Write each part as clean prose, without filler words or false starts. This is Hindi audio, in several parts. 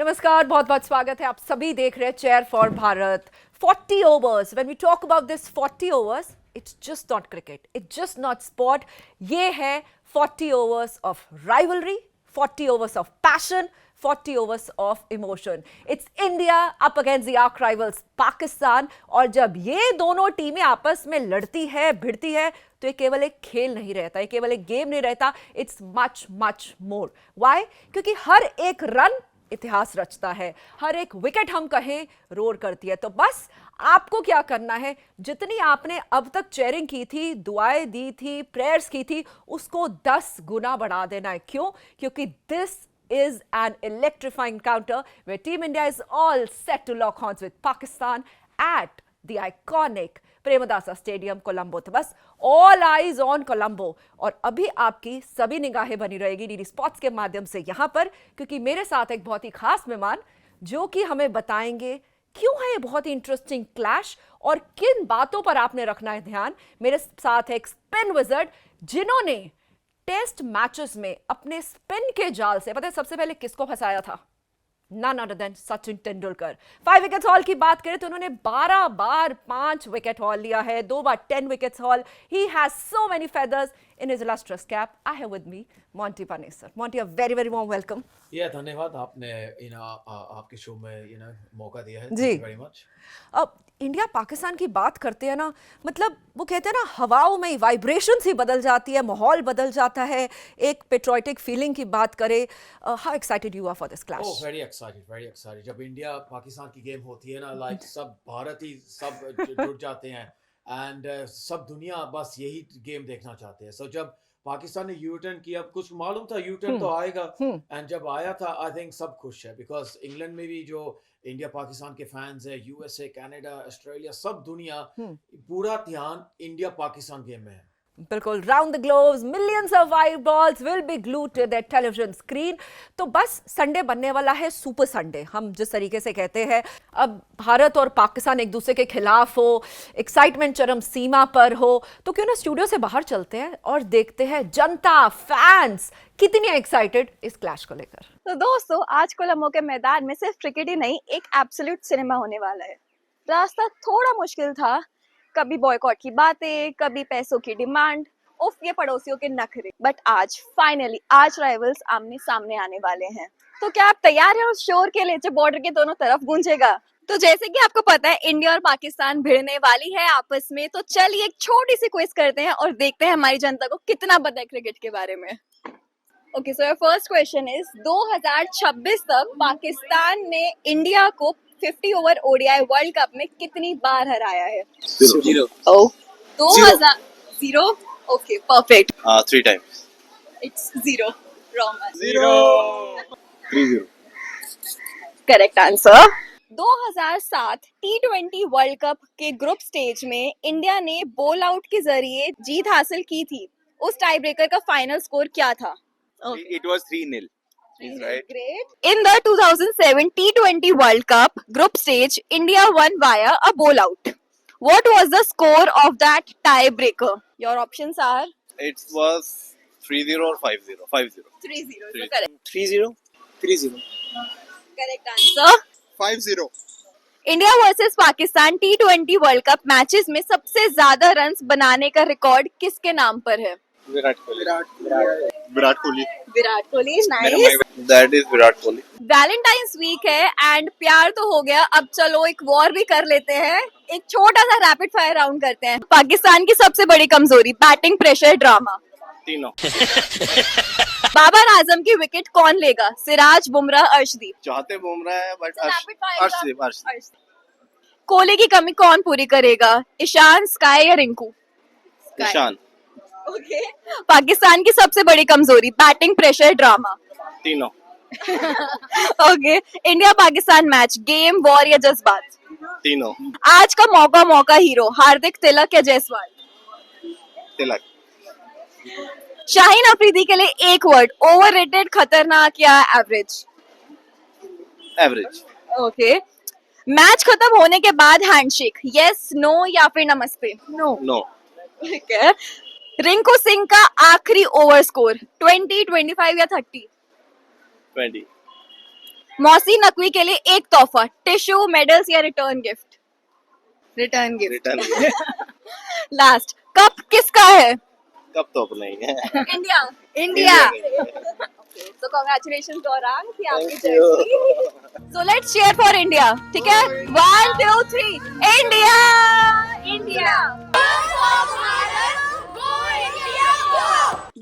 नमस्कार, बहुत बहुत स्वागत है। आप सभी देख रहे हैं chair for Bharat. 40 overs. When we talk about this 40 overs, it's just not cricket. It's just not sport. ये है 40 overs of rivalry, 40 overs of passion, 40 overs of emotion. It's India up against the arch rivals Pakistan. और जब ये दोनों टीमें आपस में लड़ती है, भिड़ती है, तो ये केवल एक खेल नहीं रहता, ये केवल एक गेम नहीं रहता. It's much much more. Why? क्योंकि हर एक रन इतिहास रचता है, हर एक विकेट हम कहें रोर करती है. तो बस आपको क्या करना है, जितनी आपने अब तक चेयरिंग की थी, दुआएं दी थी, प्रेयर्स की थी, उसको 10 गुना बढ़ा देना है. क्यों? क्योंकि this is an electrifying encounter where Team India is all set to lock horns with Pakistan at the iconic Premadasa stadium Colombo. तो बस ऑल आईज ऑन कोलंबो. और अभी आपकी सभी निगाहें बनी रहेगी डीडी स्पोर्ट्स के माध्यम से यहां पर, क्योंकि मेरे साथ एक बहुत ही खास मेहमान जो कि हमें बताएंगे क्यों है ये बहुत ही इंटरेस्टिंग क्लैश और किन बातों पर आपने रखना है ध्यान. मेरे साथ एक स्पिन विजर्ड जिन्होंने टेस्ट मैचेस में अपने स्पिन के जाल से, पता है सबसे पहले किसको फंसाया था? None other than Sachin Tendulkar. 5 wickets hall की बात करें तो उन्होंने 12 बार 5 विकेट हॉल लिया है, 2 बार 10 wickets hall. He has so many feathers in his illustrious cap. I have with me Monty Panesar. Monty, a very very warm welcome. धन्यवाद. आपने आपके शो में मौका दिया है. जी. Thank you very much. अब इंडिया पाकिस्तान की बात करते हैं ना, मतलब वो कहते हैं ना, हवाओं में वाइब्रेशंस ही बदल जाती है, माहौल बदल जाता है. एक पेट्रियोटिक फीलिंग की बात करें, how excited you are for this clash? Oh, very excited. जब इंडिया पाकिस्तान की गेम होती है ना, लाइक सब भारतीय सब जुट जाते हैं एंड सब दुनिया बस यही गेम देखना चाहते हैं. सो जब पाकिस्तान ने यू टर्न किया, कुछ मालूम था यू टर्न तो आएगा, एंड जब आया था आई थिंक सब खुश है, बिकॉज इंग्लैंड में भी जो इंडिया पाकिस्तान के फैंस है, यूएसए, कनाडा, ऑस्ट्रेलिया, सब दुनिया पूरा ध्यान इंडिया पाकिस्तान गेम में है. बिल्कुल. Round the globes millions of eyeballs will be glued to their television screen. तो बस संडे बनने वाला है सुपर संडे, हम जिस तरीके से कहते हैं. अब भारत और पाकिस्तान एक दूसरे के खिलाफ हो, एक्साइटमेंट चरम सीमा पर हो, तो क्यों ना स्टूडियो से बाहर चलते हैं और देखते हैं जनता, फैंस कितनी एक्साइटेड इस क्लैश को लेकर. तो दोस्तों, आज कोलंबो के मैदान में सिर्फ क्रिकेट ही नहीं, एक एब्सोल्यूट सिनेमा होने वाला है. रास्ता थोड़ा मुश्किल था, कभी बॉयकॉट की बातें, कभी पैसों की डिमांड, उफ ये पड़ोसियों के नखरे. बट आज फाइनली आज राइवल्स आमने सामने आने वाले हैं. तो क्या आप तैयार हैं उस शोर के लिए जो बॉर्डर के दोनों तरफ गूंजेगा? तो जैसे कि आपको पता है, इंडिया और पाकिस्तान भिड़ने वाली है आपस में. तो चलिए एक छोटी सी क्विज करते हैं और देखते हैं हमारी जनता को कितना पता है क्रिकेट के बारे में. Okay, so first question is 2026 तक पाकिस्तान ने इंडिया को 50 ओवर ओडीआई वर्ल्ड कप में कितनी बार हराया है? 0. Oh, 2000 0. Okay, perfect. 3 times. It's 0. Wrong. 0. 3-0. Correct answer. 2007 T20 world cup के ग्रुप स्टेज में इंडिया ने बॉल आउट के जरिए जीत हासिल की थी. उस टाई ब्रेकर का फाइनल स्कोर क्या था? It was 3-0. He's right. Great. In the 2007 T20 World Cup group stage, India won via a bowl out. What was the score of that tiebreaker? Your options are It was 3-0 or 5-0. 5-0. 3-0. 3-0. Correct. 3-0. 3-0. Correct answer. 5-0. India versus Pakistan T20 world cup matches में सबसे ज्यादा रन्स बनाने का रिकॉर्ड किसके नाम पर है? Virat Kohli. Virat Kohli. Virat Kohli. Nice. That is Virat Kohli. Valentine's week है एंड प्यार तो हो गया, अब चलो एक वॉर भी कर लेते हैं. एक छोटा सा रैपिड फायर राउंड करते हैं. पाकिस्तान की सबसे बड़ी कमजोरी बैटिंग प्रेशर ड्रामा. तीनों. बाबर आजम की विकेट कौन लेगा? सिराज, बुमराह, अर्शदीप. चाहते बुमराह है but rapid fire. Arshdeep. Kohli की कमी कौन पूरी करेगा? ईशान, स्काई या रिंकू? ईशान. ओके. पाकिस्तान की सबसे बड़ी कमजोरी बैटिंग प्रेशर ड्रामा. तीनों. Okay. India Pakistan match game, war या जज्बात? तीनों. आज का मौका हीरो हार्दिक, तिलक या जायसवाल? तिलक. शाहीन अफरीदी के लिए एक वर्ड, ओवररेटेड, खतरनाक या एवरेज? एवरेज. ओके. मैच खत्म होने के बाद हैंडशेक, यस, नो या फिर नमस्ते? नो. ठीक. रिंकू सिंह का आखिरी ओवर स्कोर 20, 25 या 30? 20. मौसी नकवी के लिए एक तोहफा, टिश्यू, मेडल्स या return gift? Return gift. Return last, cup किसका है? कब तो अपना ही है India. India. India So congratulations Gaurang कि आपकी Thank you. Jersey. So let's cheer for India, ठीक है? 1 2 3 इंडिया। इंडिया।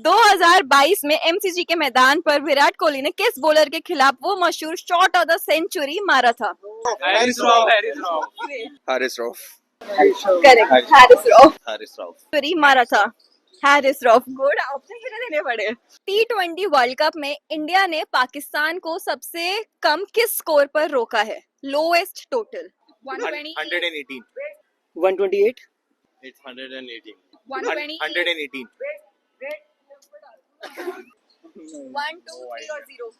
2022 में एमसीजी के मैदान पर विराट कोहली ने किस बॉलर के खिलाफ वो मशहूर शॉट ऑफ द सेंचुरी मारा था? Haris Rauf correct, Haris Rauf. Haris Rauf century मारा था। Harris rough. गुड, ऑप्शन फिर देने पड़े। T20 वर्ल्ड कप में इंडिया ने पाकिस्तान को सबसे कम किस स्कोर पर रोका है? लोएस्ट टोटल 118 128 it's 118 120 118 1 2 3 और 0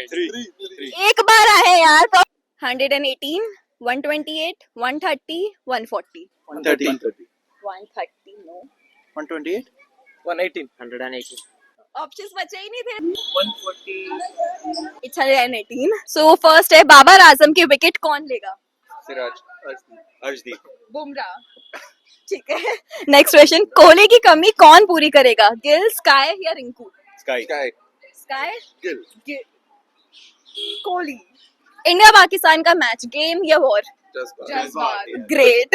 3 एक बार आए यार तो 118 128 130 140 130 130 नो 128 118 118 ऑप्शंस बचे ही नहीं थे। 140 इट्स 118। सो फर्स्ट है बाबर आजम की विकेट कौन लेगा? सिराज अर्शदीप बुमराह। ठीक है। नेक्स्ट क्वेश्चन, कोहली की कमी कौन पूरी करेगा? गिल, स्काई या Rinku? Sky sky, Gill Kohli. India Pakistan का मैच गेम या वॉर? जज्बात ग्रेट।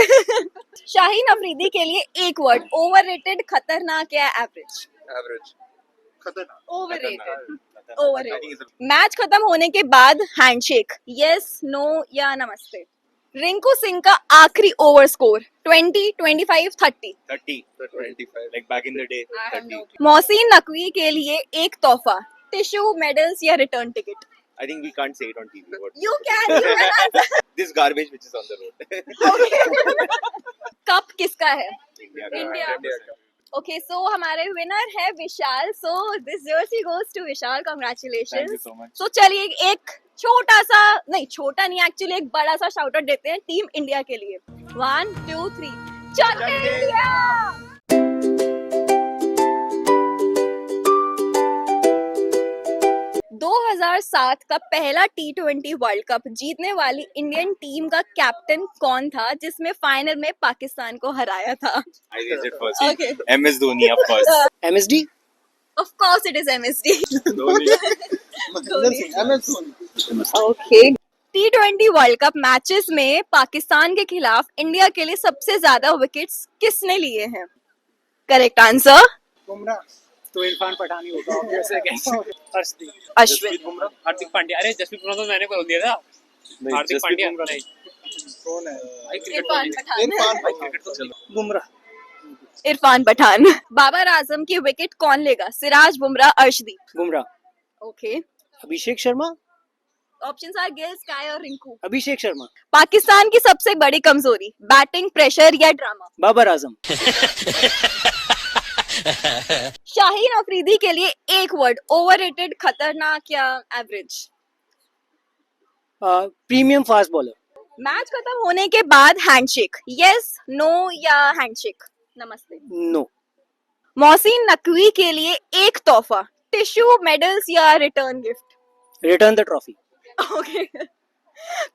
शाहीन अफरीदी के लिए एक वर्ड, ओवररेटेड, खतरनाक या एवरेज? एवरेज खतरनाक ओवररेटेड। ओवररेटेड। मैच खत्म होने के बाद हैंडशेक, यस, नो या नमस्ते? रिंकू सिंह का आखिरी over score 20 25 30? 30 25 like back in the day 30 Mohsin Naqvi के लिए एक तोहफा, टिश्यू, मेडल्स या return ticket? I think we can't say it on TV what You can answer. this garbage which is on the road cup किसका है? India ओके, सो हमारे विनर है Vishal. So this jersey goes to Vishal, Thank you congratulations. so much so चलिए एक छोटा सा, नहीं छोटा नहीं, एक्चुअली एक बड़ा सा शाउट आउट देते हैं टीम इंडिया के लिए। 1 2 3 चल इंडिया। 2007 का पहला T20 वर्ल्ड कप जीतने वाली इंडियन टीम का कैप्टन कौन था जिसमें फाइनल में पाकिस्तान को हराया था? I guess it was Okay. MS Dhoni of course MSD Of course it is MSD. Dhoni okay. T20 world cup matches में पाकिस्तान के खिलाफ इंडिया के लिए सबसे ज्यादा विकेट्स किसने लिए हैं? करेक्ट आंसर बुमराह तो इरफान पठानी होगा ऑब्वियसली अर्शदीप अश्विन। बुमराह, हार्दिक पांड्या। अरे जसप्रीत बुमराह तो मैंने बोल दिया था। हार्दिक पांड्या नहीं, कौन है भाई क्रिकेट इरफान पठान। बुमराह इरफान पठान। बाबर आजम की विकेट कौन लेगा? Siraj, Bumrah, Arshdeep? Bumrah okay. Abhishek Sharma options are Gill, SKY और रिंकू। अभिषेक शर्मा पाकिस्तान की सबसे बड़ी कमजोरी, बैटिंग, प्रेशर या ड्रामा? बाबर आजम शाहीन अफरीदी के लिए एक वर्ड, ओवररेटेड, खतरनाक या average? Premium fast bowler match खत्म होने के बाद हैंडशेक, यस, नो या हैंडशेक? नमस्ते। नो मोहसिन नकवी के लिए एक तोहफा, टिश्यू, मेडल्स या return gift? Return the trophy okay.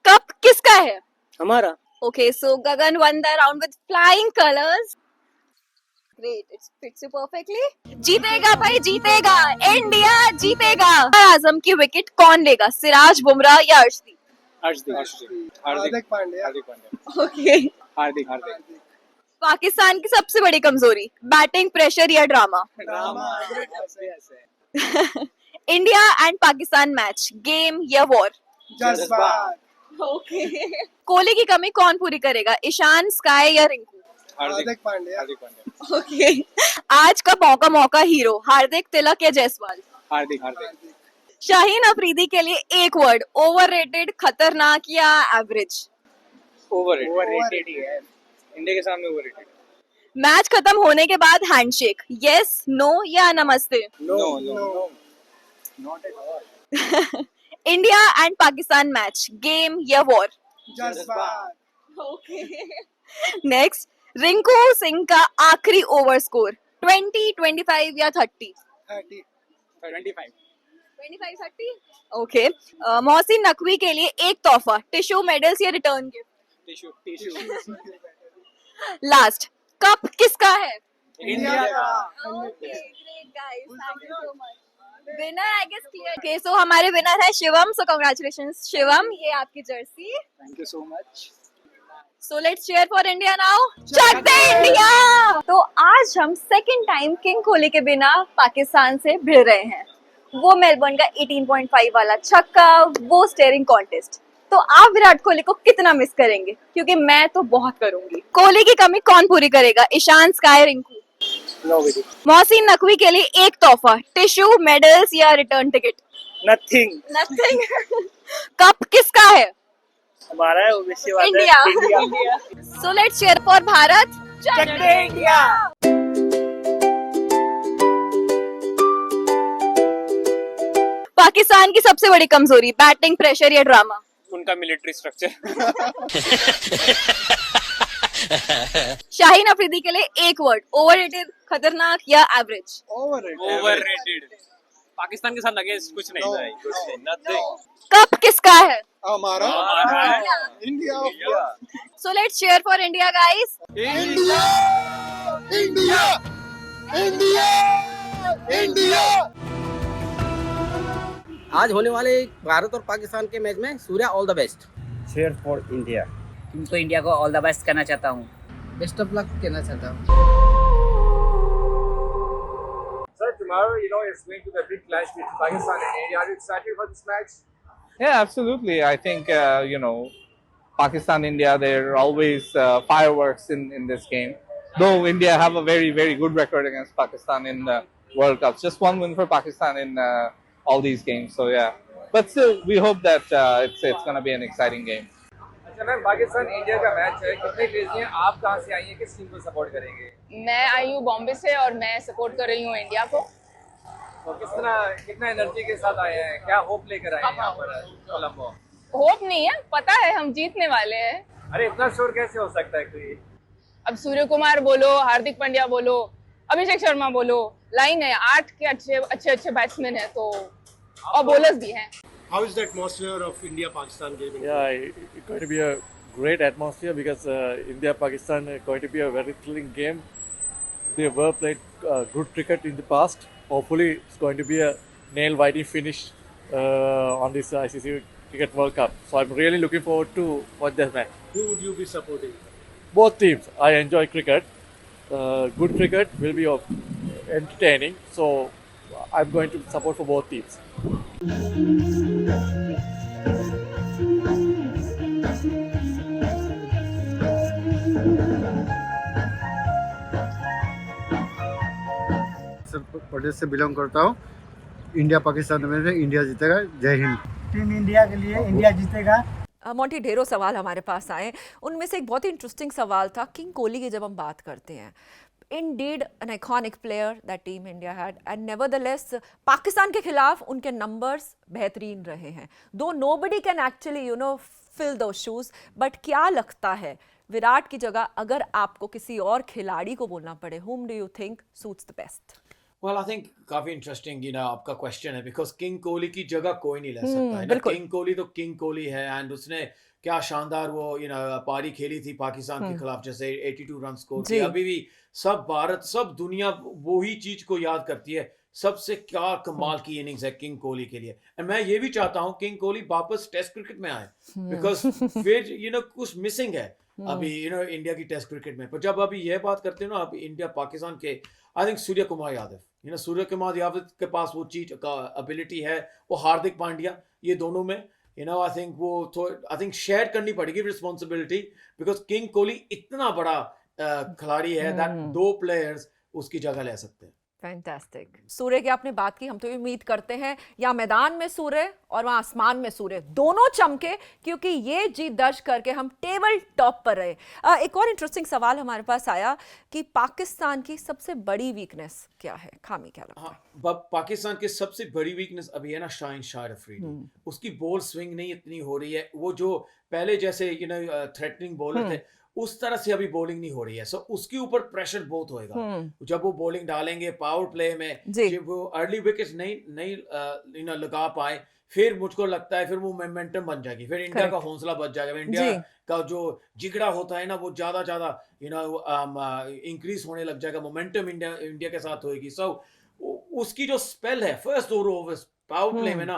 Cup किसका है? हमारा okay, so Gagan one the round with flying colours. Great, it's fits you perfectly. जीतेगा भाई, जीतेगा, इंडिया जीतेगा। आजम की विकेट कौन लेगा? सिराज, बुमराह या अर्शदीप? हार्दिक पांड्या ओके। हार्दिक पाकिस्तान की सबसे बड़ी कमजोरी, बैटिंग, प्रेशर या drama? India and Pakistan match game या वॉर? जज्बात ओके। कोहली की कमी कौन पूरी करेगा? ईशान, स्काई या रिंकू? हार्दिक पांड्या ओके। आज का मौका हीरो, हार्दिक, तिलक या जायसवाल? हार्दिक शाहीन अफरीदी के लिए एक वर्ड, ओवररेटेड, खतरनाक या एवरेज? ओवररेटेड ही है इंडिया के सामने ओवररेटेड मैच खत्म होने के बाद हैंडशेक, यस, नो या namaste? No not at all India and Pakistan match game या वॉर? जज्बात ओके। नेक्स्ट, रिंकू सिंह का आखिरी ओवर स्कोर 20 25 या 30? 30 25 25-30 ओके। मोहसिन नकवी के लिए एक तोहफा, टिश्यू, मेडल्स या return gift. Tissue last, cup किसका है? इंडिया का। Okay great guys, thank you so much. Winner I guess clear. Okay so हमारे विनर है शिवम, सो कांग्रेचुलेशंस शिवम, ये आपकी jersey. Thank you so much. So let's cheer for India now. चक दे इंडिया। तो आज हम सेकंड टाइम किंग कोहली के बिना पाकिस्तान से भिड़ रहे हैं। वो मेलबर्न का 18.5 वाला छक्का, वो स्टेयरिंग कॉन्टेस्ट। तो आप विराट कोहली को कितना मिस करेंगे? क्योंकि मैं तो बहुत करूंगी। कोहली की कमी कौन पूरी करेगा? ईशान, स्काई, रिंकू। मोहसिन नकवी के लिए एक तोहफा, टिश्यू, मेडल्स या return ticket. Nothing. Nothing. Cup किसका है? हमारा है obviously बात है। India. India. So let's cheer for Bharat. चक दे इंडिया। पाकिस्तान की सबसे बड़ी कमजोरी, बैटिंग, प्रेशर या ड्रामा। उनका मिलिट्री स्ट्रक्चर। शाहीन अफरीदी के लिए एक वर्ड, ओवररेटेड, खतरनाक या एवरेज। ओवररेटेड। पाकिस्तान के साथ लगे कुछ नहीं। नथिंग। कप किसका है? हमारा India. So let's cheer for India guys. India India India India. आज होने वाले भारत और पाकिस्तान के मैच में Surya all the best. Cheer for India. तुमको इंडिया को ऑल द बेस्ट कहना चाहता हूँ। बेस्ट ऑफ लक कहना चाहता हूँ। Sir, tomorrow, it's going to be a big clash between Pakistan and India. Are you excited for this match? Yeah, absolutely. I think, Pakistan, India, there are always fireworks in this game. Though India have a very, very good record against Pakistan in the World Cups. Just one win for Pakistan in all these games. So, yeah. But still, we hope that it's going to be an exciting game. अच्छा मैम, पाकिस्तान इंडिया का मैच है, कितने क्रेजी हैं? आप कहाँ से आई हैं? किस टीम को सपोर्ट करेंगे? मैं आई हूँ बॉम्बे से और मैं सपोर्ट कर रही हूँ इंडिया को। तो कितना एनर्जी के साथ आए हैं? क्या होप लेकर आए हैं यहाँ पर कोलंबो? होप नहीं है, पता है हम जीतने वाले हैं। अरे इतना शोर कैसे हो सकता है कोई? अब सूर्य कुमार बोलो, हार्दिक पांड्या बोलो, अभिषेक शर्मा बोलो, लाइन है 8 के अच्छे बैट्समैन है तो, और बॉलर्स भी हैं। How is the atmosphere of India-Pakistan game? Yeah, it's going to be a great atmosphere because India-Pakistan is going to be a very thrilling game. They were played good cricket in the past. Hopefully, it's going to be a nail-biting finish on this ICC Cricket World Cup. So I'm really looking forward to watch that match. Who would you be supporting? Both teams. I enjoy cricket. Good cricket will be entertaining. So I'm going to support for both teams. प्रदेश से बिलोंग करता हूँ। इंडिया पाकिस्तान में से इंडिया जीतेगा। जय हिंद। टीम इंडिया के लिए इंडिया जीतेगा। मोंटी, ढेरों सवाल हमारे पास आए, उनमें से एक बहुत ही इंटरेस्टिंग सवाल था किंग कोहली की। जब हम बात करते हैं, indeed an iconic player that team India had, and nevertheless Pakistan के खिलाफ उनके नंबर्स बेहतरीन रहे हैं। Though nobody can actually fill those shoes, but क्या लगता है विराट की जगह अगर आपको किसी और खिलाड़ी को बोलना पड़े, whom do you think suits the best? Well, I think काफी इंटरेस्टिंग आपका क्वेश्चन है, बिकॉज किंग कोहली की जगह कोई नहीं ले सकता है ना। किंग कोहली तो किंग कोहली है, एंड उसने क्या शानदार वो पारी खेली थी पाकिस्तान के खिलाफ, जैसे 82 रन स्कोर किया। अभी भी सब भारत, सब दुनिया वही चीज को याद करती है, सबसे क्या कमाल की इनिंग्स है किंग कोहली के लिए। एंड मैं ये भी चाहता हूँ किंग कोहली वापस टेस्ट क्रिकेट में आए, बिकॉज फिर कुछ मिसिंग है अभी इंडिया की टेस्ट क्रिकेट में। पर जब अभी यह बात करते हैं ना, अभी इंडिया पाकिस्तान के, आई थिंक सूर्य कुमार यादव, सूर्य कुमार यादव के पास वो चीज का एबिलिटी है, वो हार्दिक पांड्या, ये दोनों में आई थिंक वो आई थिंक शेयर करनी पड़ेगी रिस्पॉन्सिबिलिटी, बिकॉज किंग कोहली इतना बड़ा खिलाड़ी है दैट 2 प्लेयर्स उसकी जगह ले सकते हैं। फैंटास्टिक। सूर्य की आपने बात की, हम तो उम्मीद करते हैं या मैदान में सूर्य और वहां आसमान में सूर्य दोनों चमके, क्योंकि ये जीत दर्ज करके हम टेबल टॉप पर रहे। एक और इंटरेस्टिंग सवाल हमारे पास आया कि पाकिस्तान की सबसे बड़ी वीकनेस क्या है, खामी क्या लगता है? पाकिस्तान की सबसे बड़ी वीकनेस अभी है ना शाहिन अफरीदी। उसकी बॉल स्विंग नहीं इतनी हो रही है, वो जो पहले जैसे थ्रेटनिंग बॉलर थे उस तरह से अभी बॉलिंग नहीं हो रही है, सो उसके ऊपर प्रेशर बहुत होएगा जब वो बॉलिंग डालेंगे पावर प्ले में, जब वो अर्ली विकेट्स नहीं लगा पाए, फिर मुझको लगता है फिर वो मोमेंटम बन जाएगी, फिर इंडिया का हौसला बच जाएगा, इंडिया का जो जिगड़ा होता है ना वो ज्यादा इंक्रीज होने लग जाएगा, मोमेंटम इंडिया के साथ होएगी। सो उसकी जो स्पेल है फर्स्ट 2 ओवर्स पावर प्ले में ना,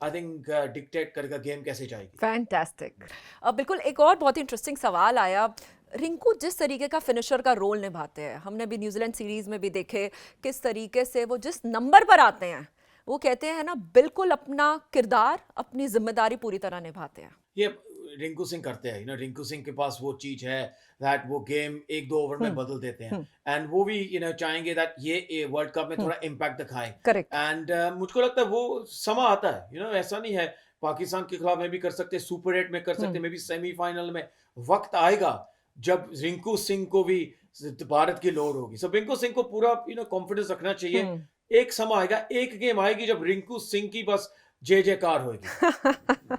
आई थिंक डिक्टेट करेगा गेम कैसे जाएगी। फैंटास्टिक। बिल्कुल, एक और बहुत ही इंटरेस्टिंग सवाल आया। रिंकू जिस तरीके का फिनिशर का रोल निभाते हैं, हमने भी न्यूजीलैंड सीरीज में भी देखे किस तरीके से वो जिस नंबर पर आते हैं, वो कहते हैं ना बिल्कुल अपना किरदार अपनी जिम्मेदारी पूरी तरह निभाते हैं। ये रिंकू सिंह करते हैं, रिंकू सिंह के पास वो चीज है दैट वो गेम 1-2 ओवर में बदल देते हैं, एंड वो भी चाहेंगे दैट ये वर्ल्ड कप में थोड़ा इम्पैक्ट दिखाएं। करेक्ट। एंड मुझको लगता है वो समा आता है, ऐसा नहीं है पाकिस्तान के खिलाफ में भी कर सकते, सुपर 8 में कर सकते, मे भी सेमीफाइनल में वक्त आएगा जब रिंकू सिंह को भी भारत की लोड़ होगी। सो रिंकू सिंह को पूरा कॉन्फिडेंस रखना चाहिए। एक समय आएगा, एक गेम आएगी जब रिंकू सिंह की बस जय जयकार होगी।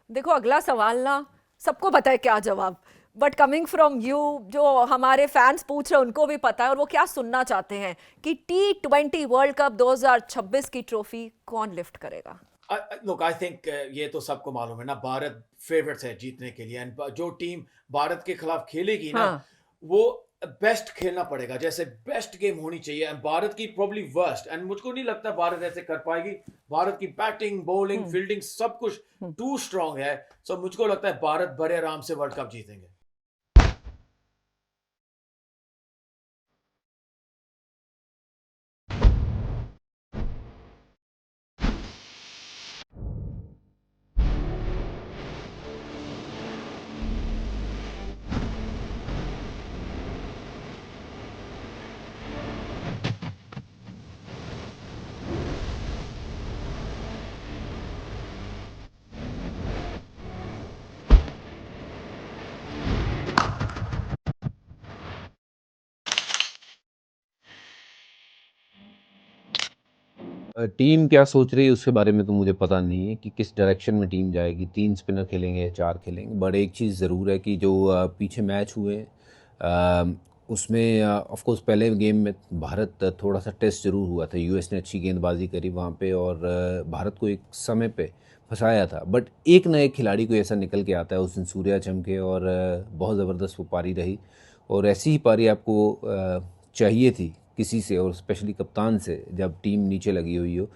देखो अगला सवाल ना सबको पता है क्या जवाब, बट कमिंग फ्रॉम यू, जो हमारे फैंस पूछ रहे हैं उनको भी पता है, और वो क्या सुनना चाहते हैं कि T20 वर्ल्ड कप 2026 की ट्रॉफी कौन लिफ्ट करेगा? Look, I think ये तो सबको मालूम है ना, भारत फेवरेट्स है जीतने के लिए, एंड जो टीम भारत के खिलाफ खेलेगी ना, वो बेस्ट खेलना पड़ेगा, जैसे बेस्ट गेम होनी चाहिए, एंड भारत की प्रॉब्ली वर्स्ट, एंड मुझको नहीं लगता भारत ऐसे कर पाएगी। भारत की बैटिंग, बॉलिंग, फील्डिंग सब कुछ टू स्ट्रांग है, सो मुझको लगता है भारत बड़े आराम से वर्ल्ड कप जीतेंगे। टीम क्या सोच रही है उसके बारे में तो मुझे पता नहीं है कि किस डायरेक्शन में टीम जाएगी, 3 स्पिनर खेलेंगे, 4 खेलेंगे, बट एक चीज़ ज़रूर है कि जो पीछे मैच हुए उसमें ऑफ कोर्स पहले गेम में भारत थोड़ा सा टेस्ट ज़रूर हुआ था, यूएस ने अच्छी गेंदबाजी करी वहाँ पे और भारत को एक समय पे फंसाया था, बट एक ना एक खिलाड़ी को ऐसा निकल के आता है। उस दिन सूर्या चमके और बहुत ज़बरदस्त वो पारी रही, और ऐसी ही पारी आपको चाहिए थी किसी से, और स्पेशली कप्तान से, जब टीम नीचे लगी हुई हो,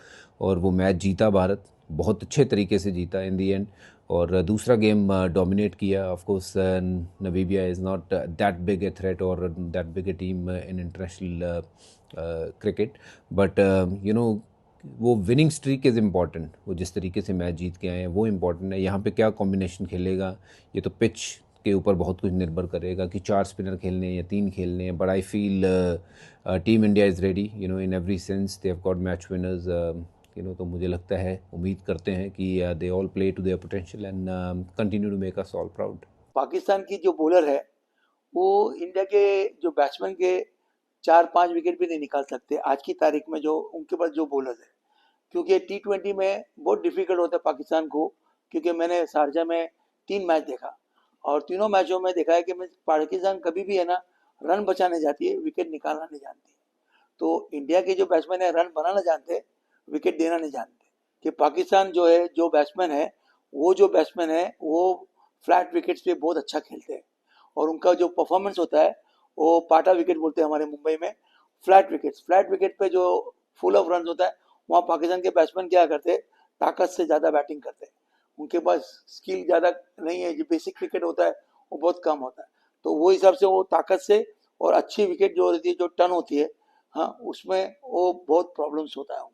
और वो मैच जीता भारत, बहुत अच्छे तरीके से जीता इन दी एंड, और दूसरा गेम डोमिनेट किया। Of course Namibia is not that big a threat और that big a team in international cricket, but वो विनिंग स्ट्रीक इज़ इम्पॉर्टेंट। वो जिस तरीके से मैच जीत के आए हैं वो इम्पॉर्टेंट है। यहाँ पे क्या कॉम्बिनेशन खेलेगा ये तो पिच के ऊपर बहुत कुछ निर्भर करेगा कि 4 स्पिनर खेलने हैं या 3 खेलने हैं, but I feel team India is ready in every sense, they have got match winners, तो मुझे लगता है, उम्मीद करते हैं कि they all play to their potential and continue to make us all proud. Pakistan की जो बॉलर है वो इंडिया के जो बैट्समैन के 4-5 विकेट भी नहीं निकाल सकते आज की तारीख में, जो उनके पास जो बॉलर है, क्योंकि T20 में बहुत डिफिकल्ट होता है पाकिस्तान को, क्योंकि मैंने शारजा में 3 मैच देखा और तीनों मैचों में देखा है कि पाकिस्तान कभी भी है ना रन बचाने जाती है, विकेट निकालना नहीं जानती। तो इंडिया के जो बैट्समैन है रन बनाना जानते, विकेट देना नहीं जानते। कि पाकिस्तान जो है, जो बैट्समैन है वो फ्लैट विकेट्स पे बहुत अच्छा खेलते हैं, और उनका जो परफॉर्मेंस होता है वो पाटा विकेट बोलते हैं हमारे मुंबई में, फ्लैट विकेट पे जो फुल ऑफ रन होता है, वहाँ पाकिस्तान के बैट्समैन क्या करते हैं, ताकत से ज़्यादा बैटिंग करते हैं, उनके पास स्किल ज़्यादा नहीं है, जो बेसिक क्रिकेट होता है वो बहुत कम होता है। तो वो हिसाब से वो ताकत से और अच्छी विकेट जो रहती है, जो टर्न होती है, हाँ, उसमें वो बहुत प्रॉब्लम्स होता है।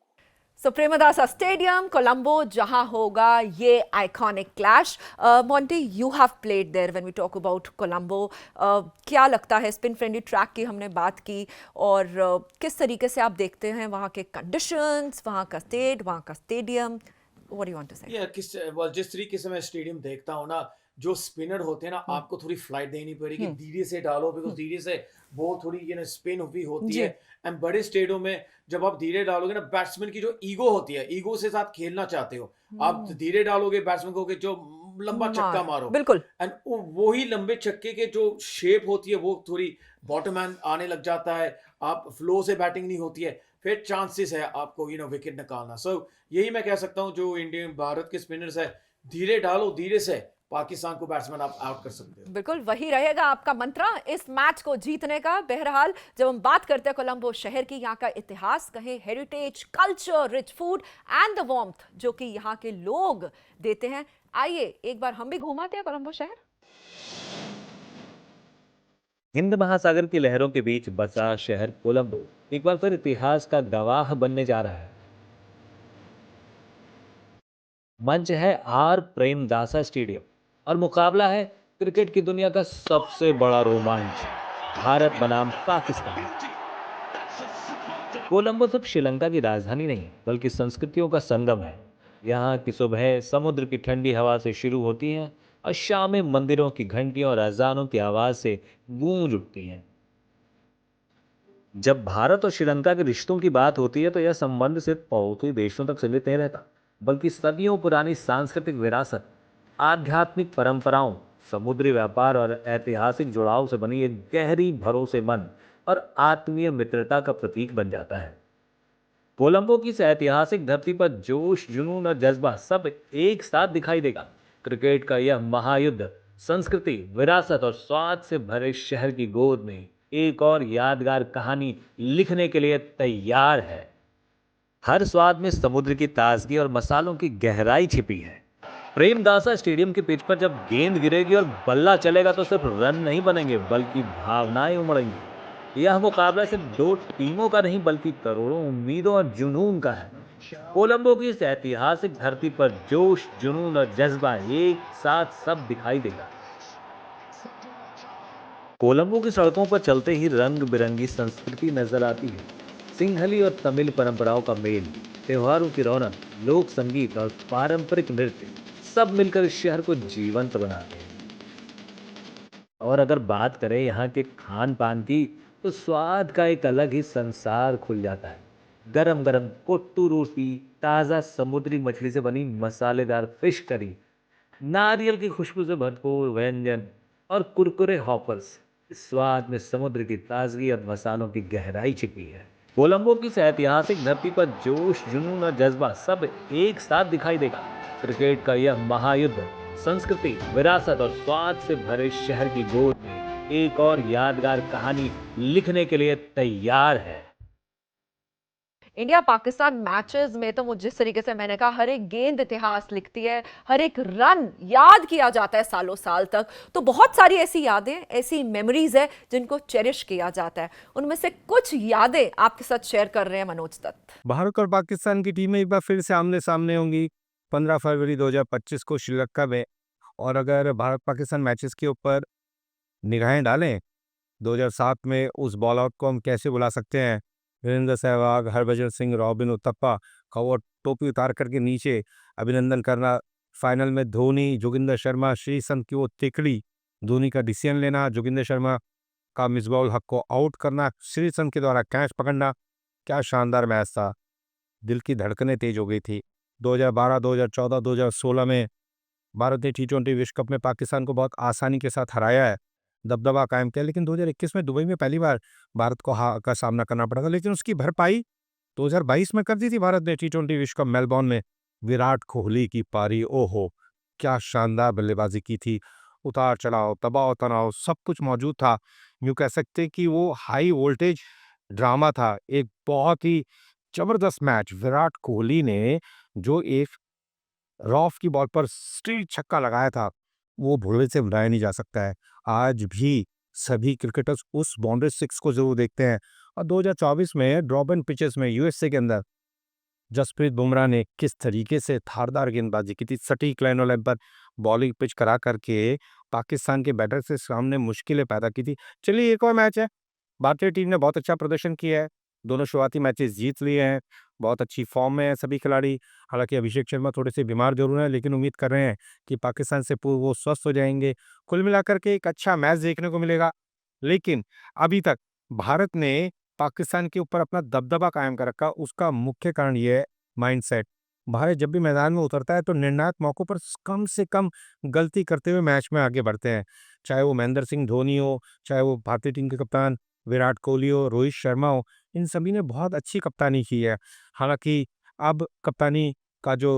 So Premadasa Stadium, Colombo, जहां होगा ये iconic clash. Monty, you have played there when we talk about Colombo. क्या लगता है, स्पिन फ्रेंडली ट्रैक की हमने बात की, और किस तरीके से आप देखते हैं वहाँ के कंडीशंस, वहाँ का स्टेट, वहाँ का stadium? What do you want to say? जिस तरीके से मैं स्टेडियम देखता हूँ ना, जो स्पिनर होते हैं ना, आपको थोड़ी फ्लाइट देनी पड़ेगी, धीरे से डालो, बिकॉज धीरे से बॉल थोड़ी स्पिन हुई होती है, एंड बड़े स्टेडियम में जब आप धीरे डालोगे ना, बैट्समैन की जो ईगो होती है, ईगो से साथ खेलना चाहते हो, आप धीरे डालोगे बैट्समैन को, जो लंबा छक्का मारो, बिल्कुल। एंड वो ही लंबे छक्के के जो शेप होती है वो थोड़ी बॉटम हैंड आने लग जाता है, आप फ्लो से बैटिंग नहीं होती है, फिर चांसेस है आपको विकेट निकालना। सो यही मैं कह सकता हूँ, जो इंडियन भारत के स्पिनर्स है, धीरे डालो, धीरे से पाकिस्तान को बैट्समैन आप आउट कर सकते हो। बिल्कुल वही रहेगा आपका मंत्र इस मैच को जीतने का। बहरहाल जब हम बात करते हैं कोलंबो शहर की, यहाँ का इतिहास कहें, heritage, culture, rich food and the warmth जो कि यहाँ के लोग देते हैं, आइए एक बार हम भी घुमाते हैं कोलंबो शहर। हिंद महासागर की लहरों के बीच बसा शहर कोलंबो एक बार फिर इतिहास का गवाह बनने जा रहा है। मंच है आर प्रेमदासा स्टेडियम और मुकाबला है क्रिकेट की दुनिया का सबसे बड़ा रोमांच, भारत बनाम पाकिस्तान। कोलंबो सिर्फ श्रीलंका की राजधानी नहीं बल्कि संस्कृतियों का संगम है। यहाँ की सुबह समुद्र की ठंडी हवा से शुरू होती है और शाम में मंदिरों की घंटियों और अजानों की आवाज से गूंज उठती हैं। जब भारत और श्रीलंका के रिश्तों की बात होती है तो यह संबंध सिर्फ पड़ोसी देशों तक सीमित नहीं रहता, बल्कि सदियों पुरानी सांस्कृतिक विरासत, आध्यात्मिक परंपराओं, समुद्री व्यापार और ऐतिहासिक जुड़ाव से बनी एक गहरी, भरोसेमंद और आत्मीय मित्रता का प्रतीक बन जाता है। कोलंबो की इस ऐतिहासिक धरती पर जोश, जुनून और जज्बा सब एक साथ दिखाई देगा। क्रिकेट का यह महायुद्ध संस्कृति, विरासत और स्वाद से भरे शहर की गोद में एक और यादगार कहानी लिखने के लिए तैयार है। हर स्वाद में समुद्र की ताजगी और मसालों की गहराई छिपी है। प्रेमदासा स्टेडियम के पिच पर जब गेंद गिरेगी और बल्ला चलेगा तो सिर्फ रन नहीं बनेंगे बल्कि भावनाएं उमड़ेंगी। यह मुकाबला सिर्फ दो टीमों का नहीं बल्कि करोड़ों उम्मीदों और जुनून का है। कोलंबो की इस ऐतिहासिक धरती पर जोश, जुनून और जज्बा एक साथ सब दिखाई देगा। कोलंबो की सड़कों पर चलते ही रंग बिरंगी संस्कृति नजर आती है। सिंहली और तमिल परंपराओं का मेल, त्योहारों की रौनक, लोक संगीत और पारंपरिक नृत्य सब मिलकर इस शहर को जीवंत बनाते हैं। और अगर बात करें यहाँ के खान पान की तो स्वाद का एक अलग ही संसार खुल जाता है। गरम गरम कोट्टू रोटी, ताज़ा समुद्री मछली से बनी मसालेदार फिश करी, नारियल की खुशबू से भरपूर व्यंजन और कुरकुरे हॉपर्स। इस स्वाद में समुद्र की ताजगी और मसालों की गहराई छिपी है। कोलंबो की इस ऐतिहासिक धरती पर जोश, जुनून और जज्बा सब एक साथ दिखाई देगा। क्रिकेट का यह महायुद्ध संस्कृति, विरासत और स्वाद से भरे शहर की गोद में एक और यादगार कहानी लिखने के लिए तैयार है। इंडिया पाकिस्तान मैचेस में तो जिस तरीके से मैंने कहा, हर एक गेंद इतिहास लिखती है, हर एक रन याद किया जाता है सालों साल तक। तो बहुत सारी ऐसी यादें, ऐसी मेमोरीज है जिनको चेरिश किया जाता है। उनमें से कुछ यादें आपके साथ शेयर कर रहे हैं मनोज दत्त। भारत और पाकिस्तान की टीमें एक बार फिर से आमने सामने होंगी 15 फरवरी 2025 को श्रीलंका में। और अगर भारत पाकिस्तान मैचेस के ऊपर निगाहें डालें, 2007 में उस बॉल आउट को हम कैसे भुला सकते हैं। वीरेंद्र सहवाग, हरभजन सिंह, रॉबिन उथप्पा का वो टोपी उतार करके नीचे अभिनंदन करना, फाइनल में धोनी, जोगिंदर शर्मा, श्रीसंत की वो तिकड़ी, धोनी का डिसीजन लेना, जोगिंदर शर्मा का मिसबाउल हक को आउट करना, श्रीसंत के द्वारा कैच पकड़ना, क्या शानदार मैच था। दिल की धड़कनें तेज हो गई थी। 2012, 2014, 2016 में भारत ने T20 विश्व कप में पाकिस्तान को बहुत आसानी के साथ हराया है, दबदबा कायम किया। लेकिन 2021 में दुबई में पहली बार भारत को हार का सामना करना पड़ा था, लेकिन उसकी भरपाई 2022 में कर दी थी भारत ने T20 विश्व कप मेलबॉर्न में। विराट कोहली की पारी, ओहो क्या शानदार बल्लेबाजी की थी। उतार चढ़ाव, दबाव तनाव सब कुछ मौजूद था। यूँ कह सकते कि वो हाई वोल्टेज ड्रामा था, एक बहुत ही जबरदस्त मैच। विराट कोहली ने जो एक रॉफ की बॉल पर स्ट्रीट छक्का लगाया था, वो भूलने से भुलाया नहीं जा सकता है। आज भी सभी क्रिकेटर्स उस बाउंड्री सिक्स को जरूर देखते हैं। और 2024 में ड्रॉबन पिचेस में यूएसए के अंदर जसप्रीत बुमराह ने किस तरीके से धारदार गेंदबाजी की थी, सटीक लाइनों लाइन पर बॉलिंग पिच करा करके पाकिस्तान के बैटर से सामने मुश्किलें पैदा की थी। चलिए एक और मैच है, भारतीय टीम ने बहुत अच्छा प्रदर्शन किया है, दोनों शुरुआती मैचेस जीत लिए हैं, बहुत अच्छी फॉर्म में है सभी खिलाड़ी। हालांकि अभिषेक शर्मा थोड़े से बीमार जरूर हैं, लेकिन उम्मीद कर रहे हैं कि पाकिस्तान से पूर्व वो स्वस्थ हो जाएंगे। कुल मिलाकर के एक अच्छा मैच देखने को मिलेगा। लेकिन अभी तक भारत ने पाकिस्तान के ऊपर अपना दबदबा कायम कर रखा, उसका मुख्य कारण ये है माइंडसेट। भारत जब भी मैदान में उतरता है तो निर्णायक मौकों पर कम से कम गलती करते हुए मैच में आगे बढ़ते हैं। चाहे वो महेंद्र सिंह धोनी हो, चाहे वो भारतीय टीम के कप्तान विराट कोहली हो, रोहित शर्मा हो, इन सभी ने बहुत अच्छी कप्तानी की है। हालाँकि अब कप्तानी का जो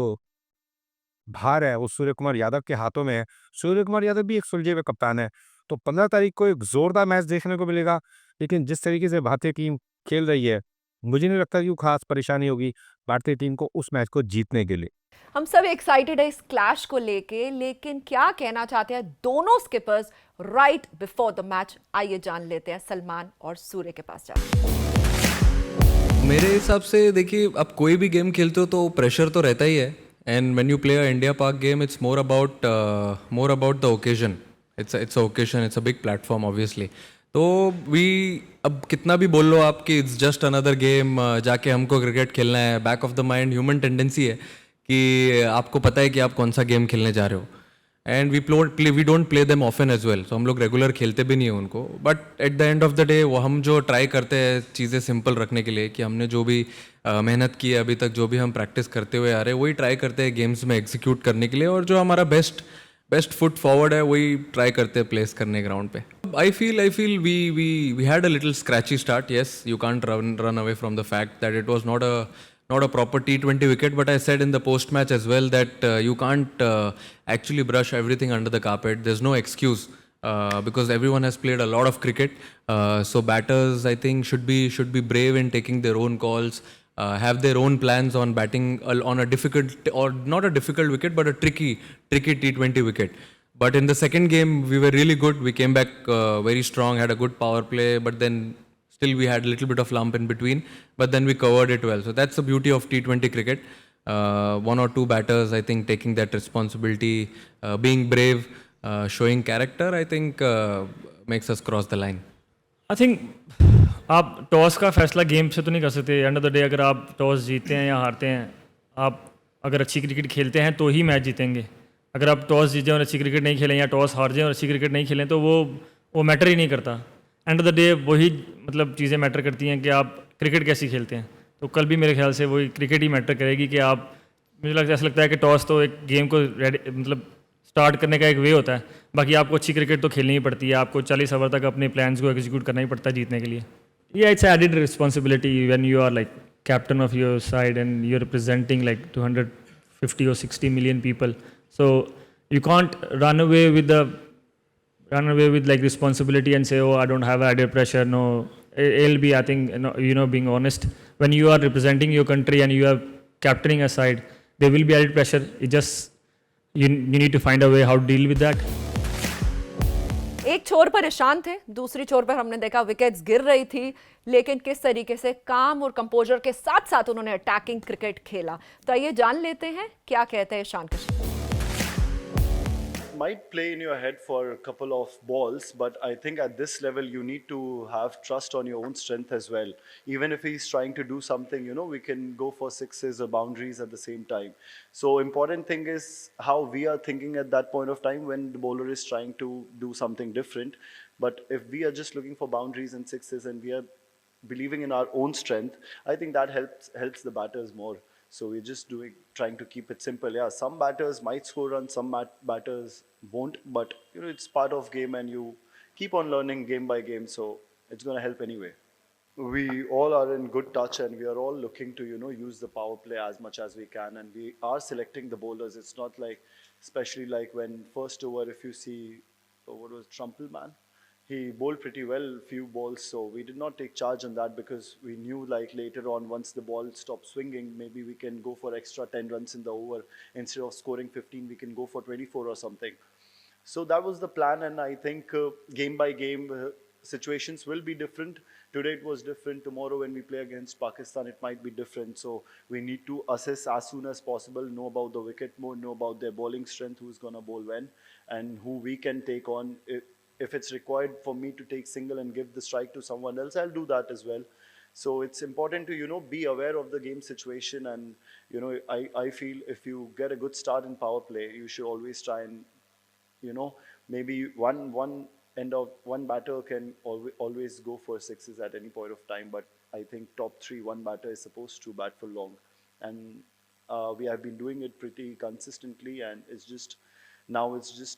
भार है वो सूर्य कुमार यादव के हाथों में है। सूर्य कुमार यादव भी एक सुलझे हुए कप्तान है। तो 15 तारीख को एक ज़ोरदार मैच देखने को मिलेगा, लेकिन जिस तरीके से भारतीय टीम खेल रही है, मुझे नहीं लगता कि वो खास परेशानी होगी भारतीय टीम को उस मैच को जीतने के लिए। हम सब एक्साइटेड है इस क्लैश को लेके, लेकिन क्या कहना चाहते हैं दोनों skippers right before the match? आइए जान लेते हैं सलमान और सूर्य के पास जाकर। मेरे हिसाब से देखिए, अब कोई भी गेम खेलते हो तो प्रेशर तो रहता ही है, and when you play a India Pak game it's more about the occasion. It's a occasion, it's a big platform obviously. तो अब कितना भी बोल लो आप कि इट्स जस्ट अनदर गेम, जाके हमको क्रिकेट खेलना है, back of the mind human tendency है कि आपको पता है कि आप कौन सा गेम खेलने जा रहे हो. And we don't play them often as well, तो हम लोग रेगुलर खेलते भी नहीं हैं उनको. But at the end of the day वो हम जो ट्राई करते हैं चीज़ें सिंपल रखने के लिए, कि हमने जो भी मेहनत की है अभी तक, जो भी हम प्रैक्टिस करते हुए आ रहे हैं, वही ट्राई करते हैं गेम्स में एग्जीक्यूट करने के लिए, और जो हमारा बेस्ट फुट फॉरवर्ड है वही ट्राई करते हैं प्लेस करने ग्राउंड पे. I feel we had a little scratchy start. Yes, you can't run away from the fact that it was not a proper T20 wicket, but I said in the post match as well that you can't actually brush everything under the carpet. There's no excuse because everyone has played a lot of cricket. So batters, I think, should be brave in taking their own calls, have their own plans on batting on a difficult, or not a difficult wicket, but a tricky T20 wicket. But in the second game, we were really good. We came back very strong, had a good power play, but then still we had a little bit of lump in between, but then we covered it well. So that's the beauty of T20 cricket. One or two batters, I think, taking that responsibility, being brave, showing character, I think makes us cross the line. I think आप टॉस का फैसला गेम से तो नहीं कर सकते. एंड ऑफ द डे अगर आप टॉस जीतते हैं या हारते हैं, आप अगर अच्छी क्रिकेट खेलते हैं तो ही मैच जीतेंगे. अगर आप टॉस जीते और अच्छी क्रिकेट नहीं खेलें, या टॉस हार जाएं और अच्छी क्रिकेट नहीं खेलें, तो वो मैटर ही नहीं करता. एंड ऑफ द डे वही मतलब चीज़ें मैटर करती हैं कि आप क्रिकेट कैसी खेलते हैं. तो कल भी मेरे ख्याल से वही क्रिकेट ही मैटर करेगी कि आप, मुझे ऐसा लगता है कि टॉस तो एक गेम को मतलब स्टार्ट करने का एक वे होता है. बाकी आपको अच्छी क्रिकेट तो खेलनी ही पड़ती है. आपको 40 ओवर तक अपने प्लान्स को एग्जीक्यूट करना ही पड़ता है जीतने के लिए. या it's added responsibility when you are like captain of your side and you are representing like 250 or 60 million people. So you can't run away with like responsibility and say, oh, I don't have added pressure. No, it'll be, I think, being honest, when you are representing your country and you are captaining a side, there will be added pressure. It just you need to find a way how to deal with that. एक छोर पर ईशान थे, दूसरी छोर पर हमने देखा विकेट्स गिर रही थी, लेकिन किस तरीके से काम और कंपोजर के साथ साथ उन्होंने अटैकिंग क्रिकेट खेला. तो आइए जान लेते हैं क्या कहते हैं Ishan Kashyap. Might play in your head for a couple of balls, but I think at this level you need to have trust on your own strength as well. Even if he's trying to do something, we can go for sixes or boundaries at the same time. So important thing is how we are thinking at that point of time when the bowler is trying to do something different. But if we are just looking for boundaries and sixes and we are believing in our own strength, I think that helps the batters more. So we're just trying to keep it simple. Yeah, some batters might score runs, some batters won't, but it's part of game and you keep on learning game by game, so it's going to help anyway. We all are in good touch and we are all looking to use the power play as much as we can, and we are selecting the bowlers. It's not like, especially like when first over, if you see what was Trumpelman, he bowled pretty well few balls, so we did not take charge on that because we knew like later on once the ball stopped swinging, maybe we can go for extra 10 runs in the over. Instead of scoring 15, we can go for 24 or something. So that was the plan, and I think game by game situations will be different. Today it was different. Tomorrow when we play against Pakistan, it might be different. So we need to assess as soon as possible, know about the wicket mode, know about their bowling strength, who's going to bowl when, and who we can take on. If it's required for me to take single and give the strike to someone else, I'll do that as well. So it's important to, be aware of the game situation. And, I feel if you get a good start in power play, you should always try and, maybe one batter can always go for sixes at any point of time. But I think top three, one batter is supposed to bat for long. And We have been doing it pretty consistently, and it's just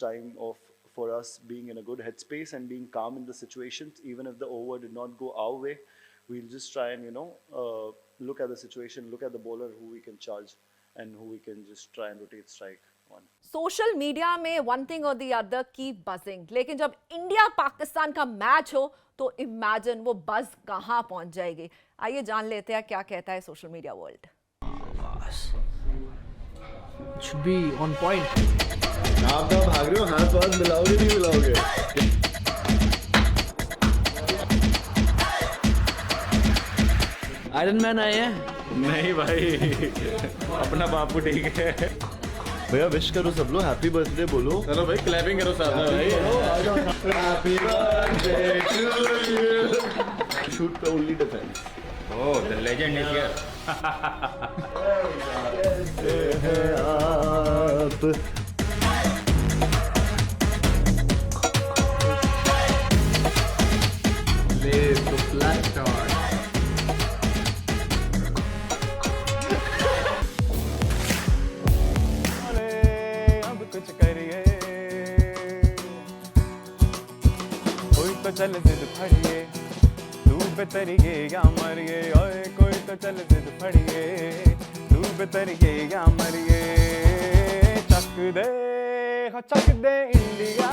time for us being in a good headspace and being calm in the situations. Even if the over did not go our way, we'll just try and look at the situation, look at the bowler who we can charge and who we can just try and rotate strike on. Social media में वन थिंग और द अदर कीप बजिंग, लेकिन जब इंडिया पाकिस्तान का मैच हो तो इमेजिन वो बज कहां पहुंच जाएगी। आइए जान लेते हैं क्या कहता है social media world. Should be on point. आप तो भाग रहे हो, हाथ पास मिलाओगे नहीं मिलाओगे? आयरन मैन आए हैं? नहीं भाई, अपना बापू ठीक है। भैया विश करो सब लोग, हैप्पी बर्थडे बोलो। चलो भाई क्लैपिंग करो साथ में भाई। Happy birthday to you. Shoot पे only defence. Oh, the legend is here. Live to flat start. अब कुछ करिए, कोई तो चल जिद फड़िए, तू बेतरिए या मरिए, ओए कोई तो चल जिद फड़िए, तू बेतरिए या मरिए। चक दे इंडिया,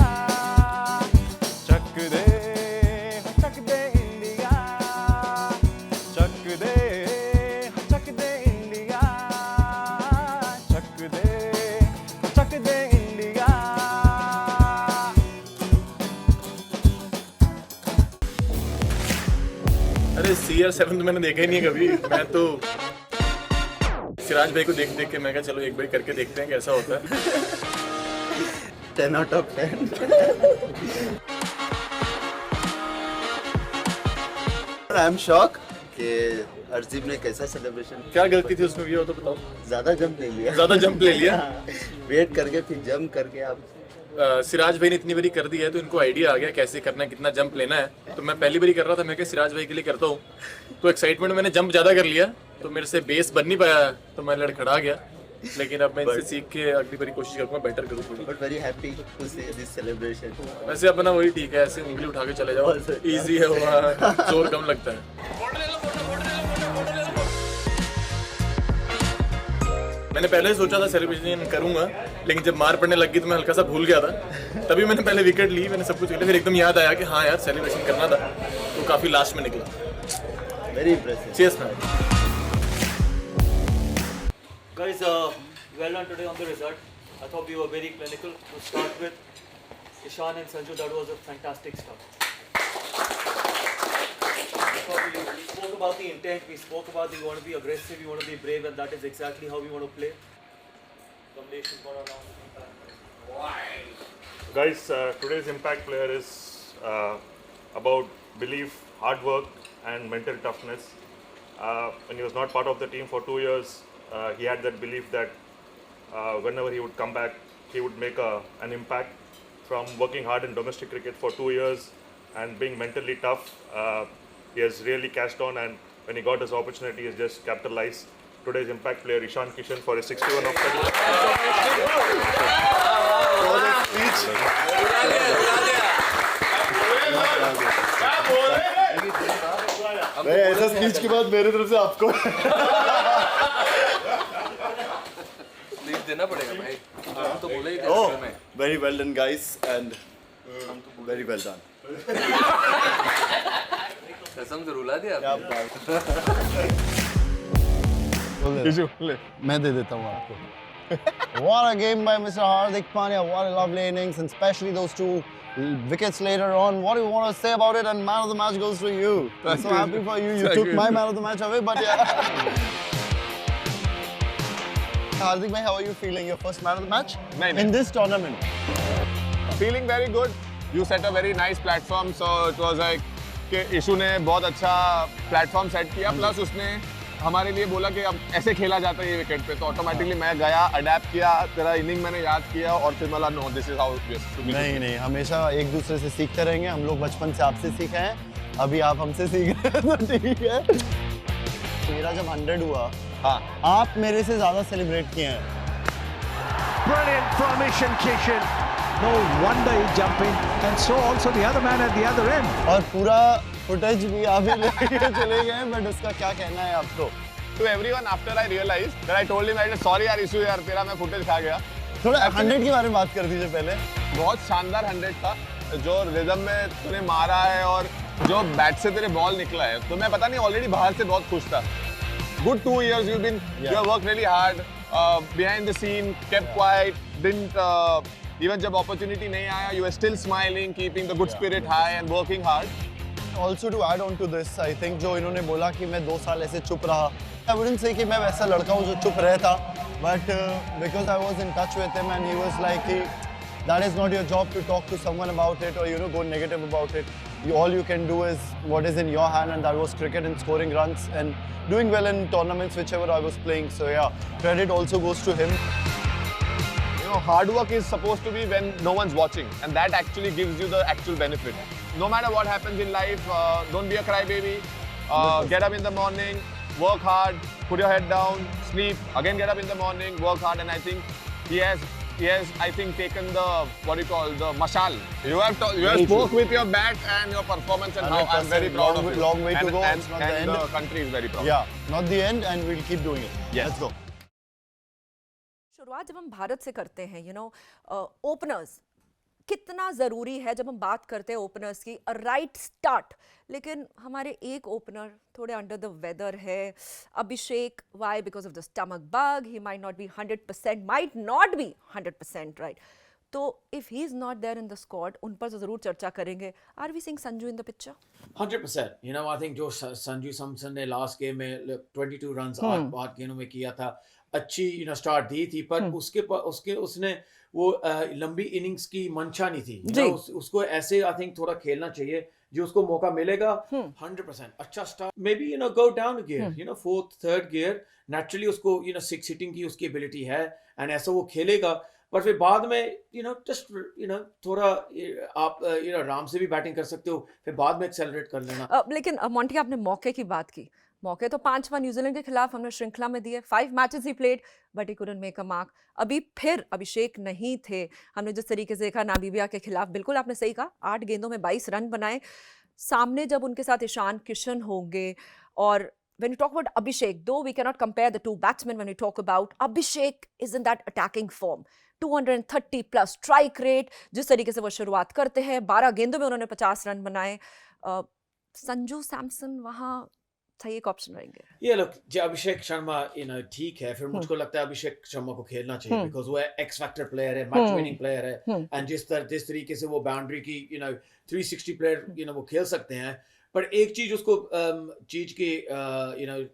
चक दे इंडिया, चक दे इंडिया, चक दे इंडिया। अरे CR7 तो मैंने देखा ही नहीं है कभी। मैं तो सिराज भाई को देख के मैं कहा चलो एक बार करके देखते हैं कैसा होता है। 10 out of 10। I am shock कि अर्जीब ने कैसा सेलिब्रेशन। क्या गलती थी उसमें, ये हो तो बताओ। ज्यादा जंप ले लिया। वेट करके फिर जंप करके आप सिराज भाई ने इतनी बारी कर दी है तो इनको आइडिया आ गया कैसे करना है, कितना जंप लेना है। तो मैं पहली बारी कर रहा था, मैं क्या सिराज भाई के लिए करता हूँ, तो एक्साइटमेंट में मैंने जंप ज़्यादा कर लिया, तो मेरे से बेस बन नहीं पाया, तो मैं लड़खड़ा गया। लेकिन अब मैं इनसे सीख के अगली बारी कोशिश करूँगा बेटर करूँ थोड़ी। But very happy to see this celebration. वैसे अपना वही ठीक है, ऐसे उंगली उठा के चले जाओ, ईजी है, वहाँ जोर कम लगता है। मैंने पहले ही सोचा था सेलिब्रेशन करूंगा, लेकिन जब मार पड़ने लगी तो मैं हल्का सा भूल गया था। तभी मैंने पहले विकेट ली, मैंने सब कुछ किया, फिर एकदम याद आया कि हाँ यार सेलिब्रेशन करना था, तो काफी लास्ट में निकला। Very impressive. Cheers man. Guys, well done today on the result. I thought we were very clinical to start with. Ishan and Sanju, that was a fantastic start. We spoke about the intent, we spoke about that you want to be aggressive, you want to be brave, and that is exactly how we want to play. Kamlesh is going to announce. Guys, today's impact player is about belief, hard work, and mental toughness. When he was not part of the team for 2 years, he had that belief that whenever he would come back, he would make an impact. From working hard in domestic cricket for 2 years and being mentally tough, he has really cashed on, and when he got his opportunity, he has just capitalized. Today's impact player, Ishan Kishan, for his 61 of 30. ऐसा स्पीच के बाद मेरी तरफ से आपको देना पड़ेगा भाई। हम तो बोले ही थे Oh, very well done guys and very well done. कसम से रुला दिया आपने। मैं दे देता हूँ आपको। What a game by Mr. Hardik Pandya. What a lovely innings, and especially those 2 wickets later on. What do you want to say about it? And man of the match goes to you. I'm so happy for you. You took my man of the match away, but yeah. Hardik bhai, how are you feeling? Your first man of the match in this tournament? Feeling very good. You set a very nice platform, so it was like कि इशू ने बहुत अच्छा प्लेटफॉर्म सेट किया, प्लस उसने हमारे लिए बोला कि अब ऐसे खेला जाता है ये विकेट पे, तो ऑटोमेटिकली मैं गया, अडेप्ट किया, तेरा इनिंग मैंने याद किया और फिर बोला नो दिस इज हाउ नहीं हमेशा एक दूसरे से सीखते रहेंगे। हम लोग बचपन से आपसे सीखे हैं, अभी आप हमसे सीख रहे हैं, तो ठीक है। मेरा जब 100 हुआ, हाँ, आप मेरे से ज्यादा सेलिब्रेट किए हैं। Brilliant from Ishan Kishan. No wonder he jumping, and so also the other man at the other end. और पूरा फुटेज भी आप ही लेके चले गए, बट उसका क्या कहना है आपको? To everyone, after I realized that I told him, I said, sorry यार इशू यार, तेरा मैं फुटेज खा गया। थोड़ा 100 के बारे में बात कर दीजिए पहले। बहुत शानदार 100 था, जो रिदम में तूने मारा है और जो बैट से तेरे बॉल निकला है, तो मैं पता नहीं ऑलरेडी बाहर से बहुत खुश था। Good 2 years you have worked really hard, behind the scene, kept quiet, didn't even जब opportunity नहीं आया, you were still smiling, keeping the good spirit high and working hard. Also to add on to this, I think जो इन्होंने बोला कि मैं 2 साल ऐसे चुप रहा, I wouldn't say कि मैं वैसा लड़का हूँ जो चुप रहता, but because I was in touch with him and he was like, that is not your job to talk to someone about it or go negative about it. All you can do is what is in your hand, and that was cricket and scoring runs and doing well in tournaments whichever I was playing. So yeah, credit also goes to him. Hard work is supposed to be when no one's watching, and that actually gives you the actual benefit. No matter what happens in life, don't be a crybaby. Get up in the morning, work hard, put your head down, sleep, again get up in the morning, work hard, and I think he has I think taken the the mashal. You have spoke with your bat and your performance, and how I'm very proud of you. Long way to go. And It's not the end. the country is very proud. Yeah, not the end, and we'll keep doing it. Yes. Let's go. शुरुआत जब हम भारत से करते हैं ओपनर्स कितना ज़रूरी है जब हम बात करते हैं ओपनर्स की राइट स्टार्ट, लेकिन हमारे एक ओपनर थोड़े अंडर द वेदर है, Abhishek. Why? Because of the stomach bug, he might not be 100% right. तो if he is not there in the squad, उन पर तो जरूर चर्चा करेंगे। Are we seeing Sanju in the picture? 100%। I think जो संजू सैमसन ने लास्ट गेम में 22 रन 8 गेंदों में किया था, अच्छी स्टार्ट दी थी, पर उसने वो लंबी इनिंग्स की मंशा नहीं थी। उसको ऐसे आई थिंक थोड़ा खेलना चाहिए, जो उसको मौका मिलेगा 100% अच्छा start, may be go down gear, 4th 3rd gear, naturally उसको 6 हिटिंग की उसकी एबिलिटी है, एंड ऐसा वो खेलेगा। पर फिर बाद में जस्ट थोड़ा आप आराम से भी बैटिंग कर सकते हो, फिर बाद में एक्सेलरेट कर लेना। लेकिन मोंटी, आपने मौके की बात की, मौके तो 5वां न्यूजीलैंड के खिलाफ हमने श्रृंखला में दिए, 5 matches he played but he couldn't make a mark. अभी फिर अभिषेक नहीं थे, हमने जिस तरीके से देखा नामीबिया के खिलाफ, बिल्कुल आपने सही कहा, 8 गेंदों में 22 रन बनाए। सामने जब उनके साथ ईशान किशन होंगे, और when you talk about Abhishek, though we cannot compare the two batsmen when we talk about Abhishek is in that attacking form, 230 plus strike rate, जिस तरीके से वो शुरुआत करते हैं, 12 गेंदों में उन्होंने 50 रन बनाए। संजू सैमसन वहाँ सही एक ऑप्शन रहेंगे। ये लोग अभिषेक शर्मा ठीक है, फिर मुझको लगता है अभिषेक शर्मा को खेलना चाहिए, बिकॉज वो एक्स फैक्टर प्लेयर है, मैच विनिंग प्लेयर है, एंड जिस तरीके से वो बाउंड्री की 360 प्लेयर वो खेल सकते हैं। पर एक चीज उसको चीज की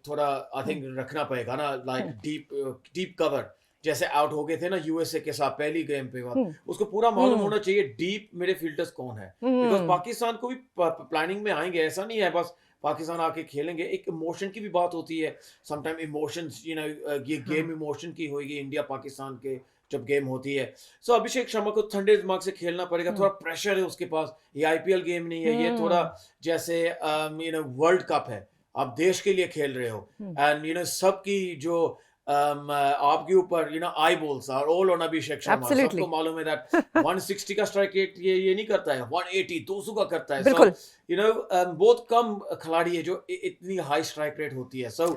थोड़ा आई थिंक रखना पड़ेगा ना, लाइक डीप कवर, जैसे आउट हो गए थे ना यूएसए के साथ पहली गेम पे, उसको पूरा मालूम होना चाहिए डीप मेरे फील्डर्स कौन है, बिकॉज पाकिस्तान को भी प्लानिंग में आएंगे, ऐसा नहीं है बस पाकिस्तान आके खेलेंगे। एक इमोशन की भी बात होती है, समटाइम इमोशंस ये गेम इमोशन की होगी इंडिया पाकिस्तान के जब गेम होती है। सो अभिषेक शर्मा को ठंडे दिमाग से खेलना पड़ेगा, थोड़ा प्रेशर है उसके पास, ये आईपीएल गेम नहीं है, ये थोड़ा जैसे वर्ल्ड कप है, आप देश के लिए खेल रहे हो, एंड सबकी जो आपके ऊपर eyeballs are all on Abhishek Sharma. सबको मालूम है दैट 160 का स्ट्राइक रेट ये नहीं करता है, 180 200 का करता है। सो बहुत कम खिलाड़ी है जो इतनी हाई स्ट्राइक रेट होती है। सो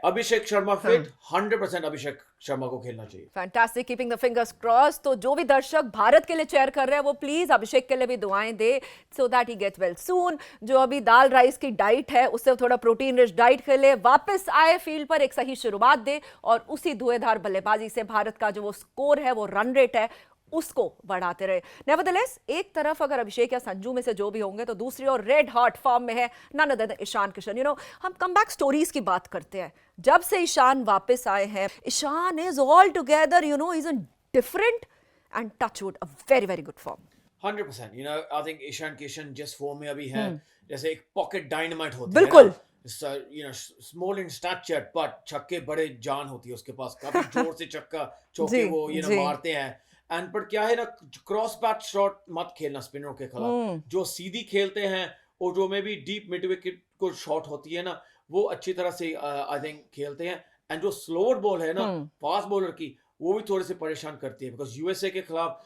अभिषेक शर्मा फिट, 100% अभिषेक शर्मा को खेलना चाहिए। Fantastic, keeping the fingers cross. तो जो भी दर्शक भारत के लिए चेयर कर रहे हैं वो प्लीज अभिषेक के लिए भी दुआएं दे, so that he get well soon. जो अभी दाल राइस की डाइट है उससे थोड़ा प्रोटीन रिच डाइट खेले, वापस आए फील्ड पर, एक सही शुरुआत दे, और उसी धुएंधार बल्लेबाजी से भारत का जो वो स्कोर है, वो रन रेट है, उसको बढ़ाते रहे। नेवरदलेस, एक तरफ अगर अभिषेक या संजू में से जो भी होंगे, तो दूसरी ओर रेड हॉट फॉर्म में है none other than Ishan Kishan. हम कमबैक स्टोरीज की बात करते हैं, जब से ईशान वापस आए हैं, Ishan is all together is in different and touchwood a very very good form. 100%। I think Ishan Kishan जिस फॉर्म में अभी है, जैसे एक पॉकेट डायनामाइट होती है, बिल्कुल स्मॉल इन स्टैचर, बट छक्के बड़े जान होती है उसके पास, काफी जोर से चौके वो मारते हैं। एंड पर क्या है ना, क्रॉस बैट शॉट मत खेलना स्पिनरों के खिलाफ, जो सीधी खेलते हैं और जो में भी डीप मिड विकेट को शॉट होती है ना, वो अच्छी तरह से आई थिंक खेलते हैं। एंड जो स्लोअर बॉल है ना फास्ट बॉलर की, वो भी थोड़े से परेशान करती है, बिकॉज यूएसए के खिलाफ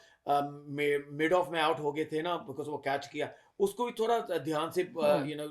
मिड ऑफ में आउट हो गए थे ना, बिकॉज वो कैच किया, उसको भी थोड़ा ध्यान से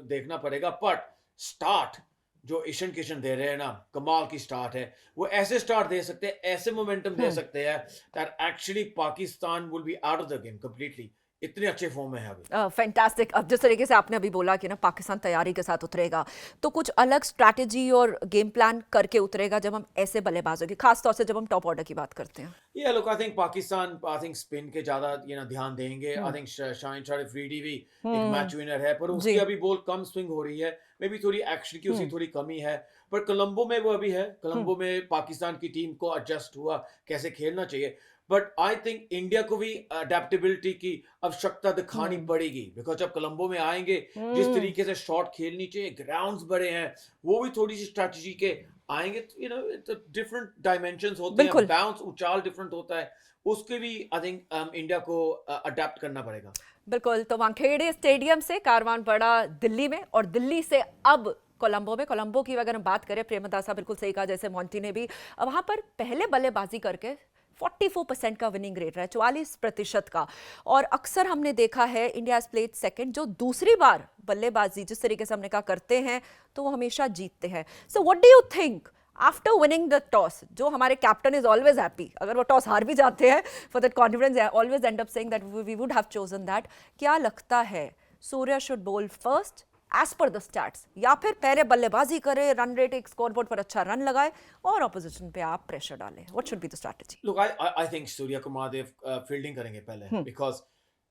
देखना पड़ेगा। बट स्टार्ट जो ईशान किशन दे रहे हैं ना, कमाल की स्टार्ट है। वो ऐसे स्टार्ट दे सकते हैं, ऐसे मोमेंटम दे सकते हैं that actually Pakistan will be out of the game completely. इतने अच्छे फॉर्म में है अभी। फैंटास्टिक। अब जिस तरीके से आपने अभी बोला कि ना पाकिस्तान तैयारी के साथ उतरेगा, तो कुछ अलग स्ट्रैटेजी और गेम प्लान करके उतरेगा जब हम ऐसे बल्लेबाजों की, खास तौर से जब हम टॉप ऑर्डर की बात करते हैं? Yeah, look, I think Pakistan spin के ज्यादा ध्यान देंगे। आई थिंक शाहीन शारिफ अफरीदी भी एक मैच विनर है, पर उसकी अभी बॉल कम स्विंग हो रही है, मे बी थोड़ी एक्शन की उसकी थोड़ी कमी है। पर कोलंबो में वो अभी है, कोलंबो में पाकिस्तान की टीम को एडजस्ट हुआ कैसे खेलना चाहिए। बट आई थिंक इंडिया को भी अडेप्टेबिलिटी की आवश्यकता दिखानी पड़ेगी, बिकॉज जब कोलंबो में आएंगे जिस तरीके से शॉट खेलनी चाहिए, ग्राउंड्स बड़े हैं, वो भी थोड़ी सी स्ट्रेटजी के आएंगे। डिफरेंट डायमेंशंस होते हैं, बाउंस उछाल डिफरेंट होता है, उसके भी आई थिंक इंडिया को अडेप्ट करना पड़ेगा। बिल्कुल। तो वानखेड़े स्टेडियम से कारवान बढ़ा दिल्ली में, और दिल्ली से अब कोलंबो में। कोलंबो की अगर हम बात करें, प्रेमदासा बिल्कुल सही कहा, जैसे मॉन्टी ने भी, वहां पर पहले बल्लेबाजी करके 44% का विनिंग रेट रहा है, 44% का। और अक्सर हमने देखा है इंडिया हैज प्लेड सेकंड, जो दूसरी बार बल्लेबाजी जिस तरीके से हमने कहा करते हैं तो वो हमेशा जीतते हैं। So what do you think after winning the toss? जो हमारे कैप्टन इज ऑलवेज हैप्पी, अगर वो टॉस हार भी जाते हैं, for that confidence always end up saying that we would have chosen that. क्या लगता है, Surya should bowl first as per the stats, या फिर पहले बल्लेबाजी करे, रन रेट, एक स्कोरबोर्ड पर अच्छा रन लगाए और ऑपोजिशन पे आप प्रेशर डालें? What should be the strategy? Look, I think Surya Kumar देव फील्डिंग करेंगे पहले, बिकॉज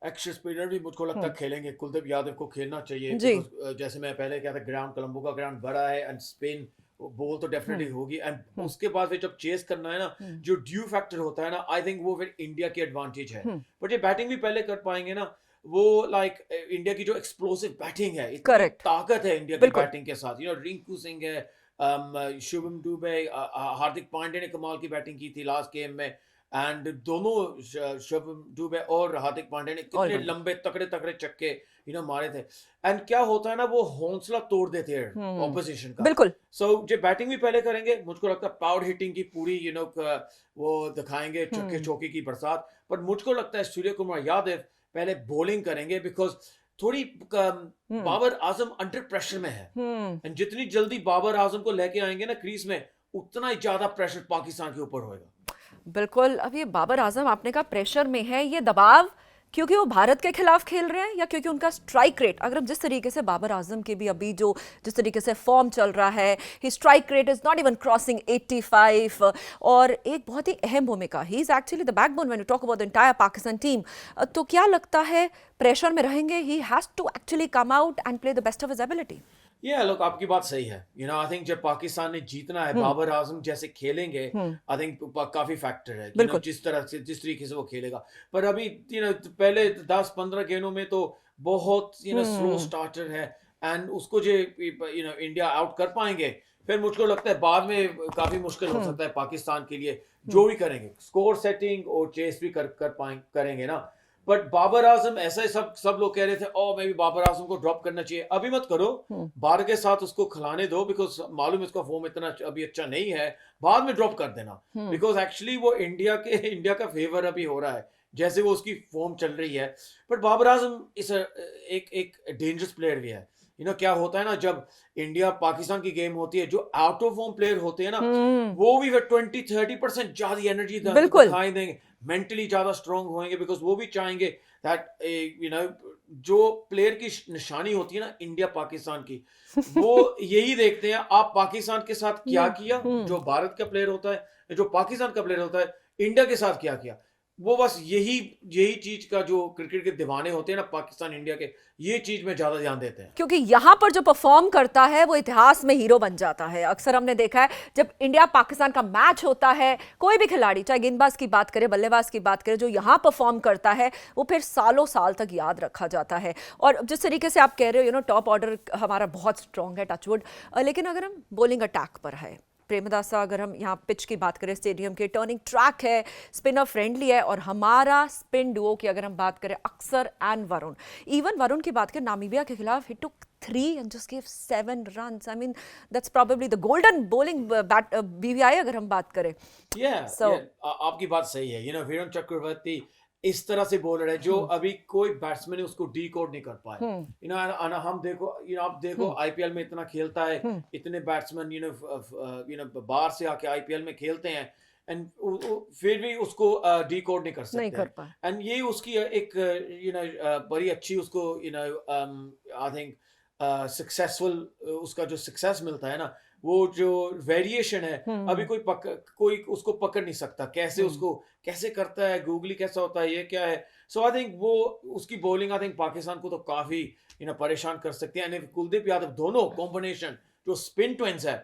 एक्शन स्पिनर भी मुझको लगता है खेलेंगे। कुलदीप यादव को खेलना चाहिए, जैसे मैं पहले कहा था, ग्राउंड कोलंबो का ग्राउंड बड़ा है एंड स्पिन बॉल तो डेफिनेटली होगी। एंड उसके बाद फिर जब चेस करना है ना, जो ड्यू फैक्टर होता है ना, आई थिंक वो फिर इंडिया की एडवांटेज है। बट ये बैटिंग भी पहले कर पाएंगे ना, वो इंडिया की जो एक्सप्लोसिव बैटिंग है, इतनी ताकत है इंडिया की बैटिंग के साथ। रिंकू सिंह है, शुभम दुबे, हार्दिक पांड्या ने कमाल की बैटिंग की थी लास्ट गेम में, एंड दोनों शुभम दुबे और हार्दिक पांड्या ने कितने लंबे तकड़े चक्के मारे थे। एंड क्या होता है ना, वो हौसला तोड़ देते हैं ऑपोजिशन का। बिल्कुल। सो जो बैटिंग भी पहले करेंगे, मुझको लगता है पावर हिटिंग की पूरी वो दिखाएंगे, छक्के चौके की बरसात। पर मुझको लगता है सूर्य कुमार यादव पहले बॉलिंग करेंगे, बिकॉज थोड़ी बाबर आजम अंडर प्रेशर में है, एंड जितनी जल्दी बाबर आजम को लेके आएंगे ना क्रीज में, उतना ही ज्यादा प्रेशर पाकिस्तान के ऊपर होएगा। बिल्कुल। अब ये बाबर आजम आपने कहा प्रेशर में है, ये दबाव क्योंकि वो भारत के खिलाफ खेल रहे हैं, या क्योंकि उनका स्ट्राइक रेट, अगर हम जिस तरीके से बाबर आजम के भी अभी जिस तरीके से फॉर्म चल रहा है, he strike rate is not even crossing 85, और एक बहुत ही अहम भूमिका, he is actually the backbone when you talk about the entire Pakistan team. तो क्या लगता है प्रेशर में रहेंगे, he has to actually come out and play the best of his ability? लोग, आपकी बात सही है। आई थिंक जब पाकिस्तान ने जीतना है, बाबर आजम जैसे खेलेंगे, आई थिंक काफी फैक्टर है जिस तरीके से वो खेलेगा। पर अभी पहले 10-15 गेंदों में तो बहुत स्लो स्टार्टर है, एंड उसको जो इंडिया आउट कर पाएंगे, फिर मुझको लगता है बाद में काफी मुश्किल हो सकता है पाकिस्तान के लिए, जो भी करेंगे स्कोर सेटिंग और चेस भी करेंगे ना। बट बाबर आजम ऐसा ही सब लोग कह रहे थे, मैं भी बाबर आजम को ड्रॉप करना चाहिए। अभी मत करो, बार के साथ उसको खिलाने दो, बिकॉज मालूम है उसका फॉर्म इतना अभी अच्छा नहीं है, बाद में ड्रॉप कर देना, बिकॉज एक्चुअली वो इंडिया का फेवर अभी हो रहा है, जैसे वो उसकी फॉर्म चल रही है। बट बाबर आजम एक डेंजरस प्लेयर भी है। क्या होता है ना, जब इंडिया पाकिस्तान की गेम होती है, जो आउट ऑफ फॉर्म प्लेयर होते हैं ना, वो भी 20-30% ज्यादा एनर्जी दिखाई देंगे, मेंटली ज्यादा स्ट्रांग होंगे, बिकॉज वो भी चाहेंगे दैट जो प्लेयर की निशानी होती है ना इंडिया पाकिस्तान की, वो यही देखते हैं आप पाकिस्तान के साथ क्या किया, जो भारत का प्लेयर होता है, जो पाकिस्तान का प्लेयर होता है, इंडिया के साथ क्या किया। वो बस यही चीज का, जो क्रिकेट के दीवाने होते हैं ना पाकिस्तान इंडिया के, ये चीज में ज्यादा ध्यान देते हैं, क्योंकि यहाँ पर जो परफॉर्म करता है वो इतिहास में हीरो बन जाता है। अक्सर हमने देखा है जब इंडिया पाकिस्तान का मैच होता है, कोई भी खिलाड़ी, चाहे गेंदबाज की बात करें, बल्लेबाज की बात करें, जो यहाँ परफॉर्म करता है वो फिर सालों साल तक याद रखा जाता है। और जिस तरीके से आप कह रहे हो, टॉप ऑर्डर हमारा बहुत स्ट्रॉन्ग है, टचवुड, लेकिन अगर हम बॉलिंग अटैक पर है, प्रेमदासा, अगर हम यहाँ पिच की बात करें, स्टेडियम के टर्निंग ट्रैक है, स्पिनर फ्रेंडली है, और हमारा स्पिन डुओ की अगर हम बात करें अक्सर एंड वरुण, इवन वरुण की बात करें नामीबिया के खिलाफ ही टुक 3 and just gave 7 runs. I mean, that's probably the golden bowling BVI अगर हम बात करें. आपकी बात सही है. वीरेंद्र चक्रवर्ती इस तरह से बॉलर है जो अभी कोई बैट्समैन उसको डीकोड नहीं कर पाए. हम देखो, आप देखो आईपीएल में इतना खेलता है, इतने बैट्समैन बाहर से आके आईपीएल में खेलते हैं एंड फिर भी उसको डीकोड नहीं कर सकते. एंड ये उसकी एक बड़ी अच्छी उसको आई थिंक सक्सेसफुल उसका जो सक्सेस मिलता है ना, वो जो वेरिएशन है अभी कोई उसको पकड़ नहीं सकता. कैसे उसको कैसे करता है, गूगली कैसा होता है, ये क्या है. सो आई थिंक वो उसकी बॉलिंग आई थिंक पाकिस्तान को तो काफी परेशान कर सकती है. एंड कुलदीप यादव दोनों कॉम्बिनेशन जो स्पिन ट्विंस है,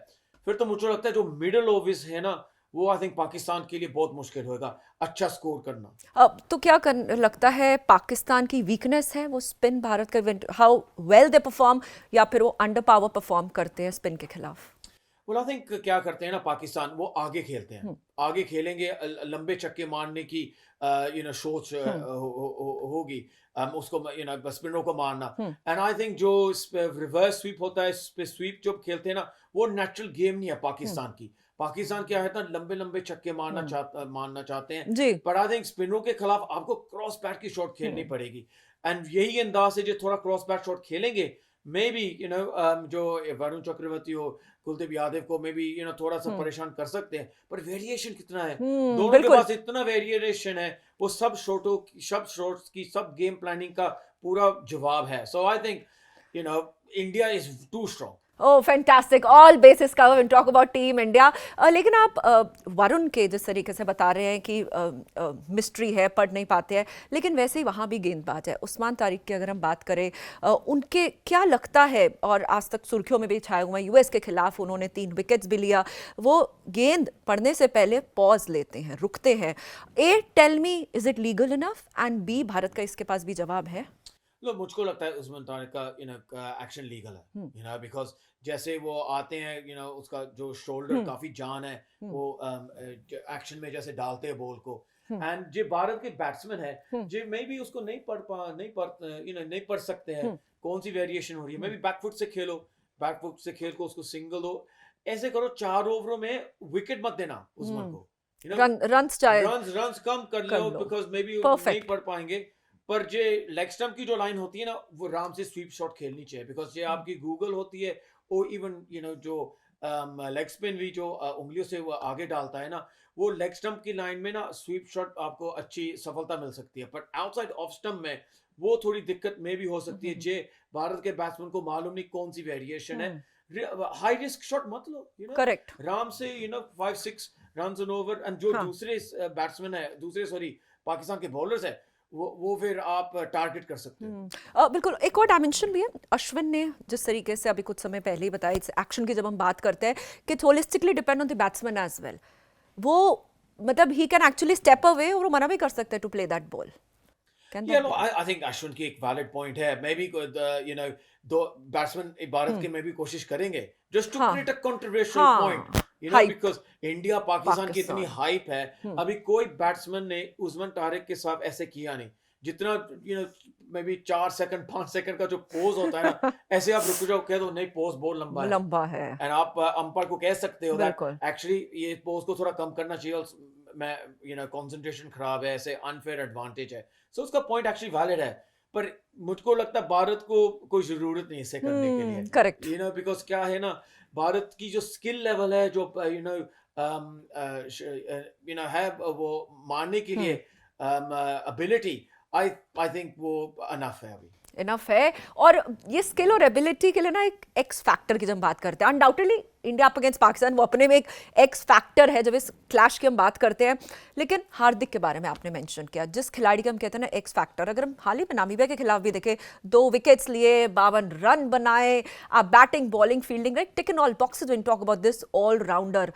फिर तो मुझे लगता है जो मिडिल ओवर्स है ना, वो आई थिंक पाकिस्तान के लिए बहुत मुश्किल होगा अच्छा स्कोर करना. अब तो क्या लगता है पाकिस्तान की वीकनेस है वो स्पिन? भारत का हाउ वेल दे परफॉर्म, या फिर वो अंडर पावर परफॉर्म करते हैं स्पिन के खिलाफ? well, I think क्या करते हैं ना पाकिस्तान, वो आगे खेलते हैं, आगे खेलेंगे, लंबे चक्के मारने की सोच होगी उसको स्पिनरों को मारना. एंड आई थिंक जो रिवर्स स्वीप होता है, स्वीप जो खेलते हैं ना, वो नेचुरल गेम नहीं है पाकिस्तान की. पाकिस्तान क्या है ना, लंबे लंबे छक्के मारना चाहते हैं, पर आई थिंक स्पिनरों के खिलाफ आपको क्रॉस पैट की शॉट खेलनी पड़ेगी. एंड यही अंदाज से जो थोड़ा क्रॉस पैट शॉट खेलेंगे, मे बी जो वरुण चक्रवर्ती हो, कुलदीप यादव को मे बी थोड़ा सा परेशान कर सकते हैं. पर वेरिएशन कितना है, दोनों के पास इतना वेरिएशन है, वो सब शॉट्स की सब गेम प्लानिंग का पूरा जवाब है. So I think India is too strong. Oh, fantastic. All bases covered when talk about Team India. लेकिन आप वरुण के जिस तरीके से बता रहे हैं कि मिस्ट्री है, पढ़ नहीं पाते हैं, लेकिन वैसे ही वहाँ भी गेंदबाज है. उस्मान तारिक की अगर हम बात करें, उनके क्या लगता है, और आज तक सुर्खियों में भी छाए हुए हैं, यूएस के खिलाफ उन्होंने 3 विकेट्स भी लिया. वो गेंद पढ़ने से पहले पॉज लेते हैं, रुकते हैं. A, tell me, is it legal enough? And B, Bharat का इसके पास भी जवाब है? मुझको लगता है उस्मान तारिक का एक्शन लीगल है, बिकॉज जैसे वो आते हैं, उसका जो शोल्डर काफी जान है, वो एक्शन में जैसे डालते हैं बॉल को. एंड जो भारत के बैट्समैन है, जो मे भी उसको नहीं पढ़ सकते हैं कौन सी वेरिएशन हो रही है. मे बी बैकफुट से खेलो, बैकफुट से खेल को उसको सिंगल दो, ऐसे करो. 4 ओवरों में विकेट मत देना उस्मान को. रन्स कम कर लो, बिकॉज मे बी नहीं पढ़ पाएंगे. पर जो लेग स्टंप की जो लाइन होती है ना, वो आराम से स्वीप शॉट खेलनी चाहिए, बिकॉज ये आपकी गूगल होती है, और इवन जो लेग स्पिन भी जो उंगलियों से वो आगे डालता है ना, वो लेग स्टंप की लाइन में ना स्वीप शॉट आपको अच्छी सफलता मिल सकती है. पर आउटसाइड ऑफ स्टंप में वो थोड़ी दिक्कत में भी हो सकती है. जे भारत के बैट्समैन को मालूम नहीं कौन सी वेरिएशन है. हाई रिस्क शॉट मत लो, करेक्ट, आराम से 5-6 रन्स एन ओवर. एंड जो दूसरे बैट्समैन है, पाकिस्तान के बॉलर्स है, वो फिर आप टारगेट कर सकते हैं. बिल्कुल. एक और डायमेंशन भी है. अश्विन ने जिस तरीके से अभी कुछ समय पहले ही बताया, इस एक्शन की जब हम बात करते हैं कि holistically depend on the batsman as well, वो मतलब ही कैन एक्चुअली स्टेप अवे और वो मना भी कर सकता है to play that ball. I think Ashwin की एक वैलिड पॉइंट है. मे बी दो बैट्समैन भारत के में भी कोशिश करेंगे just to create a controversial point, because India Pakistan की इतनी हाइप है. अभी कोई बैट्समैन ने उस्मान तारिक के साथ ऐसे किया नहीं. जितना मे बी 4 सेकंड 5 सेकंड का जो पोज होता है ना, ऐसे आप रुक जाओ, कह दो नहीं पोज बहुत लंबा है. एंड आप अंपायर को कह सकते हो दैट एक्चुअली ये पोज को थोड़ा कम करना चाहिए, मैं कंसंट्रेशन खराब है, ऐसे अनफेयर एडवांटेज है. सो उसका पॉइंट एक्चुअली वैलिड है, पर मुझको लगता है भारत को कोई जरूरत नहीं इसे करने के लिए. करेक्ट, बिकॉज क्या है ना, भारत की जो स्किल लेवल है, जो है वो मारने के लिए एबिलिटी, आई थिंक वो अनफ है, अभी इनफ है. और ये स्किल और एबिलिटी के लिए ना एक एक्स फैक्टर की जब हम बात करते हैं, undoubtedly India up against Pakistan वो अपने में एक एक्स फैक्टर है जब इस क्लैश की हम बात करते हैं. लेकिन हार्दिक के बारे में आपने मेंशन किया, जिस खिलाड़ी का हम कहते हैं ना एक्स फैक्टर, अगर हम हाल ही में नामीबिया के खिलाफ भी देखें, 2 विकेट्स लिए, 52 रन बनाए, आप batting, bowling, fielding, right, tick in all boxes when talk about this allrounder.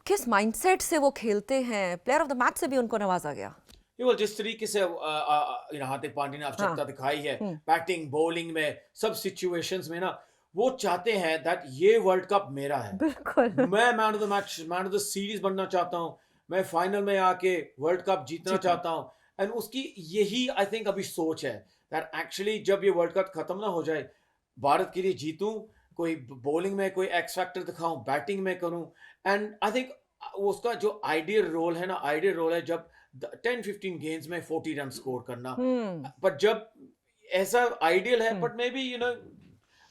किस माइंडसेट से वो खेलते हैं, प्लेयर ऑफ द मैच से भी उनको नवाजा गया. जिस तरीके से हार्दिक पांड्या ने आवश्यकता दिखाई है बैटिंग बॉलिंग में, सब सिचुएशंस में ना, वो चाहते हैं दैट ये वर्ल्ड कप मेरा है, बिल्कुल मैं man of the match, man of the series बनना चाहता हूँ, मैं फाइनल में आके वर्ल्ड कप जीतना चाहता हूँ। एंड उसकी यही आई थिंक अभी सोच है दैट एक्चुअली जब ये वर्ल्ड कप खत्म ना हो जाए, भारत के लिए जीतूं, कोई बॉलिंग में कोई एक्स फैक्टर दिखाऊं, बैटिंग में करूं। एंड आई थिंक उसका जो आइडियल रोल है ना, आइडियल रोल है जब 10-15 गेम्स में 40 रन स्कोर करना। पर जब ऐसा आइडियल है, but may be you know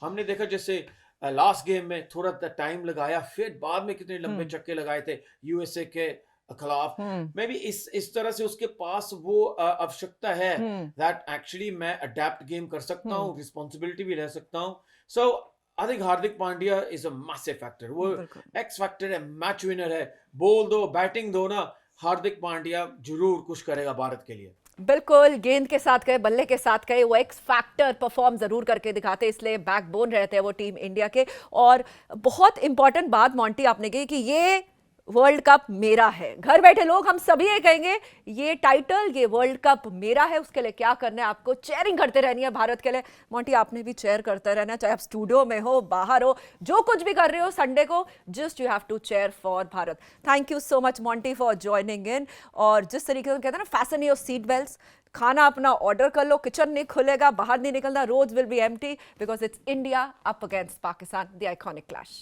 हमने देखा जैसे लास्ट गेम में थोड़ा टाइम लगाया, फिर बाद में कितने लंबे चक्के लगाए थे यूएसए के खिलाफ। मे बी इस तरह से उसके पास वो आवश्यकता है दैट एक्चुअली मैं अडेप्ट गेम कर सकता हूँ, रिस्पॉन्सिबिलिटी भी ले सकता हूँ। So I think Hardik Pandya is a massive factor, वो एक्स फैक्टर है, मैच विनर है, बोल दो बैटिंग दो ना, हार्दिक पांड्या जरूर कुछ करेगा भारत के लिए। बिल्कुल, गेंद के साथ गए, बल्ले के साथ गए, वो एक्स फैक्टर परफॉर्म जरूर करके दिखाते, इसलिए बैकबोन रहते हैं वो टीम इंडिया के। और बहुत इंपॉर्टेंट बात मोंटी आपने कही कि ये वर्ल्ड कप मेरा है। घर बैठे लोग हम सभी ये कहेंगे ये टाइटल, ये वर्ल्ड कप मेरा है। उसके लिए क्या करना है, आपको चेयरिंग करते रहनी है भारत के लिए। मोंटी आपने भी चेयर करते रहना, चाहे आप स्टूडियो में हो, बाहर हो, जो कुछ भी कर रहे हो संडे को, just you have to cheer for Bharat. Thank you so much Monty for joining in. और जिस तरीके से कहते हैं ना, फैशन योर सीट बेल्ट्स, खाना अपना ऑर्डर कर लो, किचन नहीं खुलेगा, बाहर नहीं निकलना, roads will be empty because it's India up against Pakistan, the iconic clash.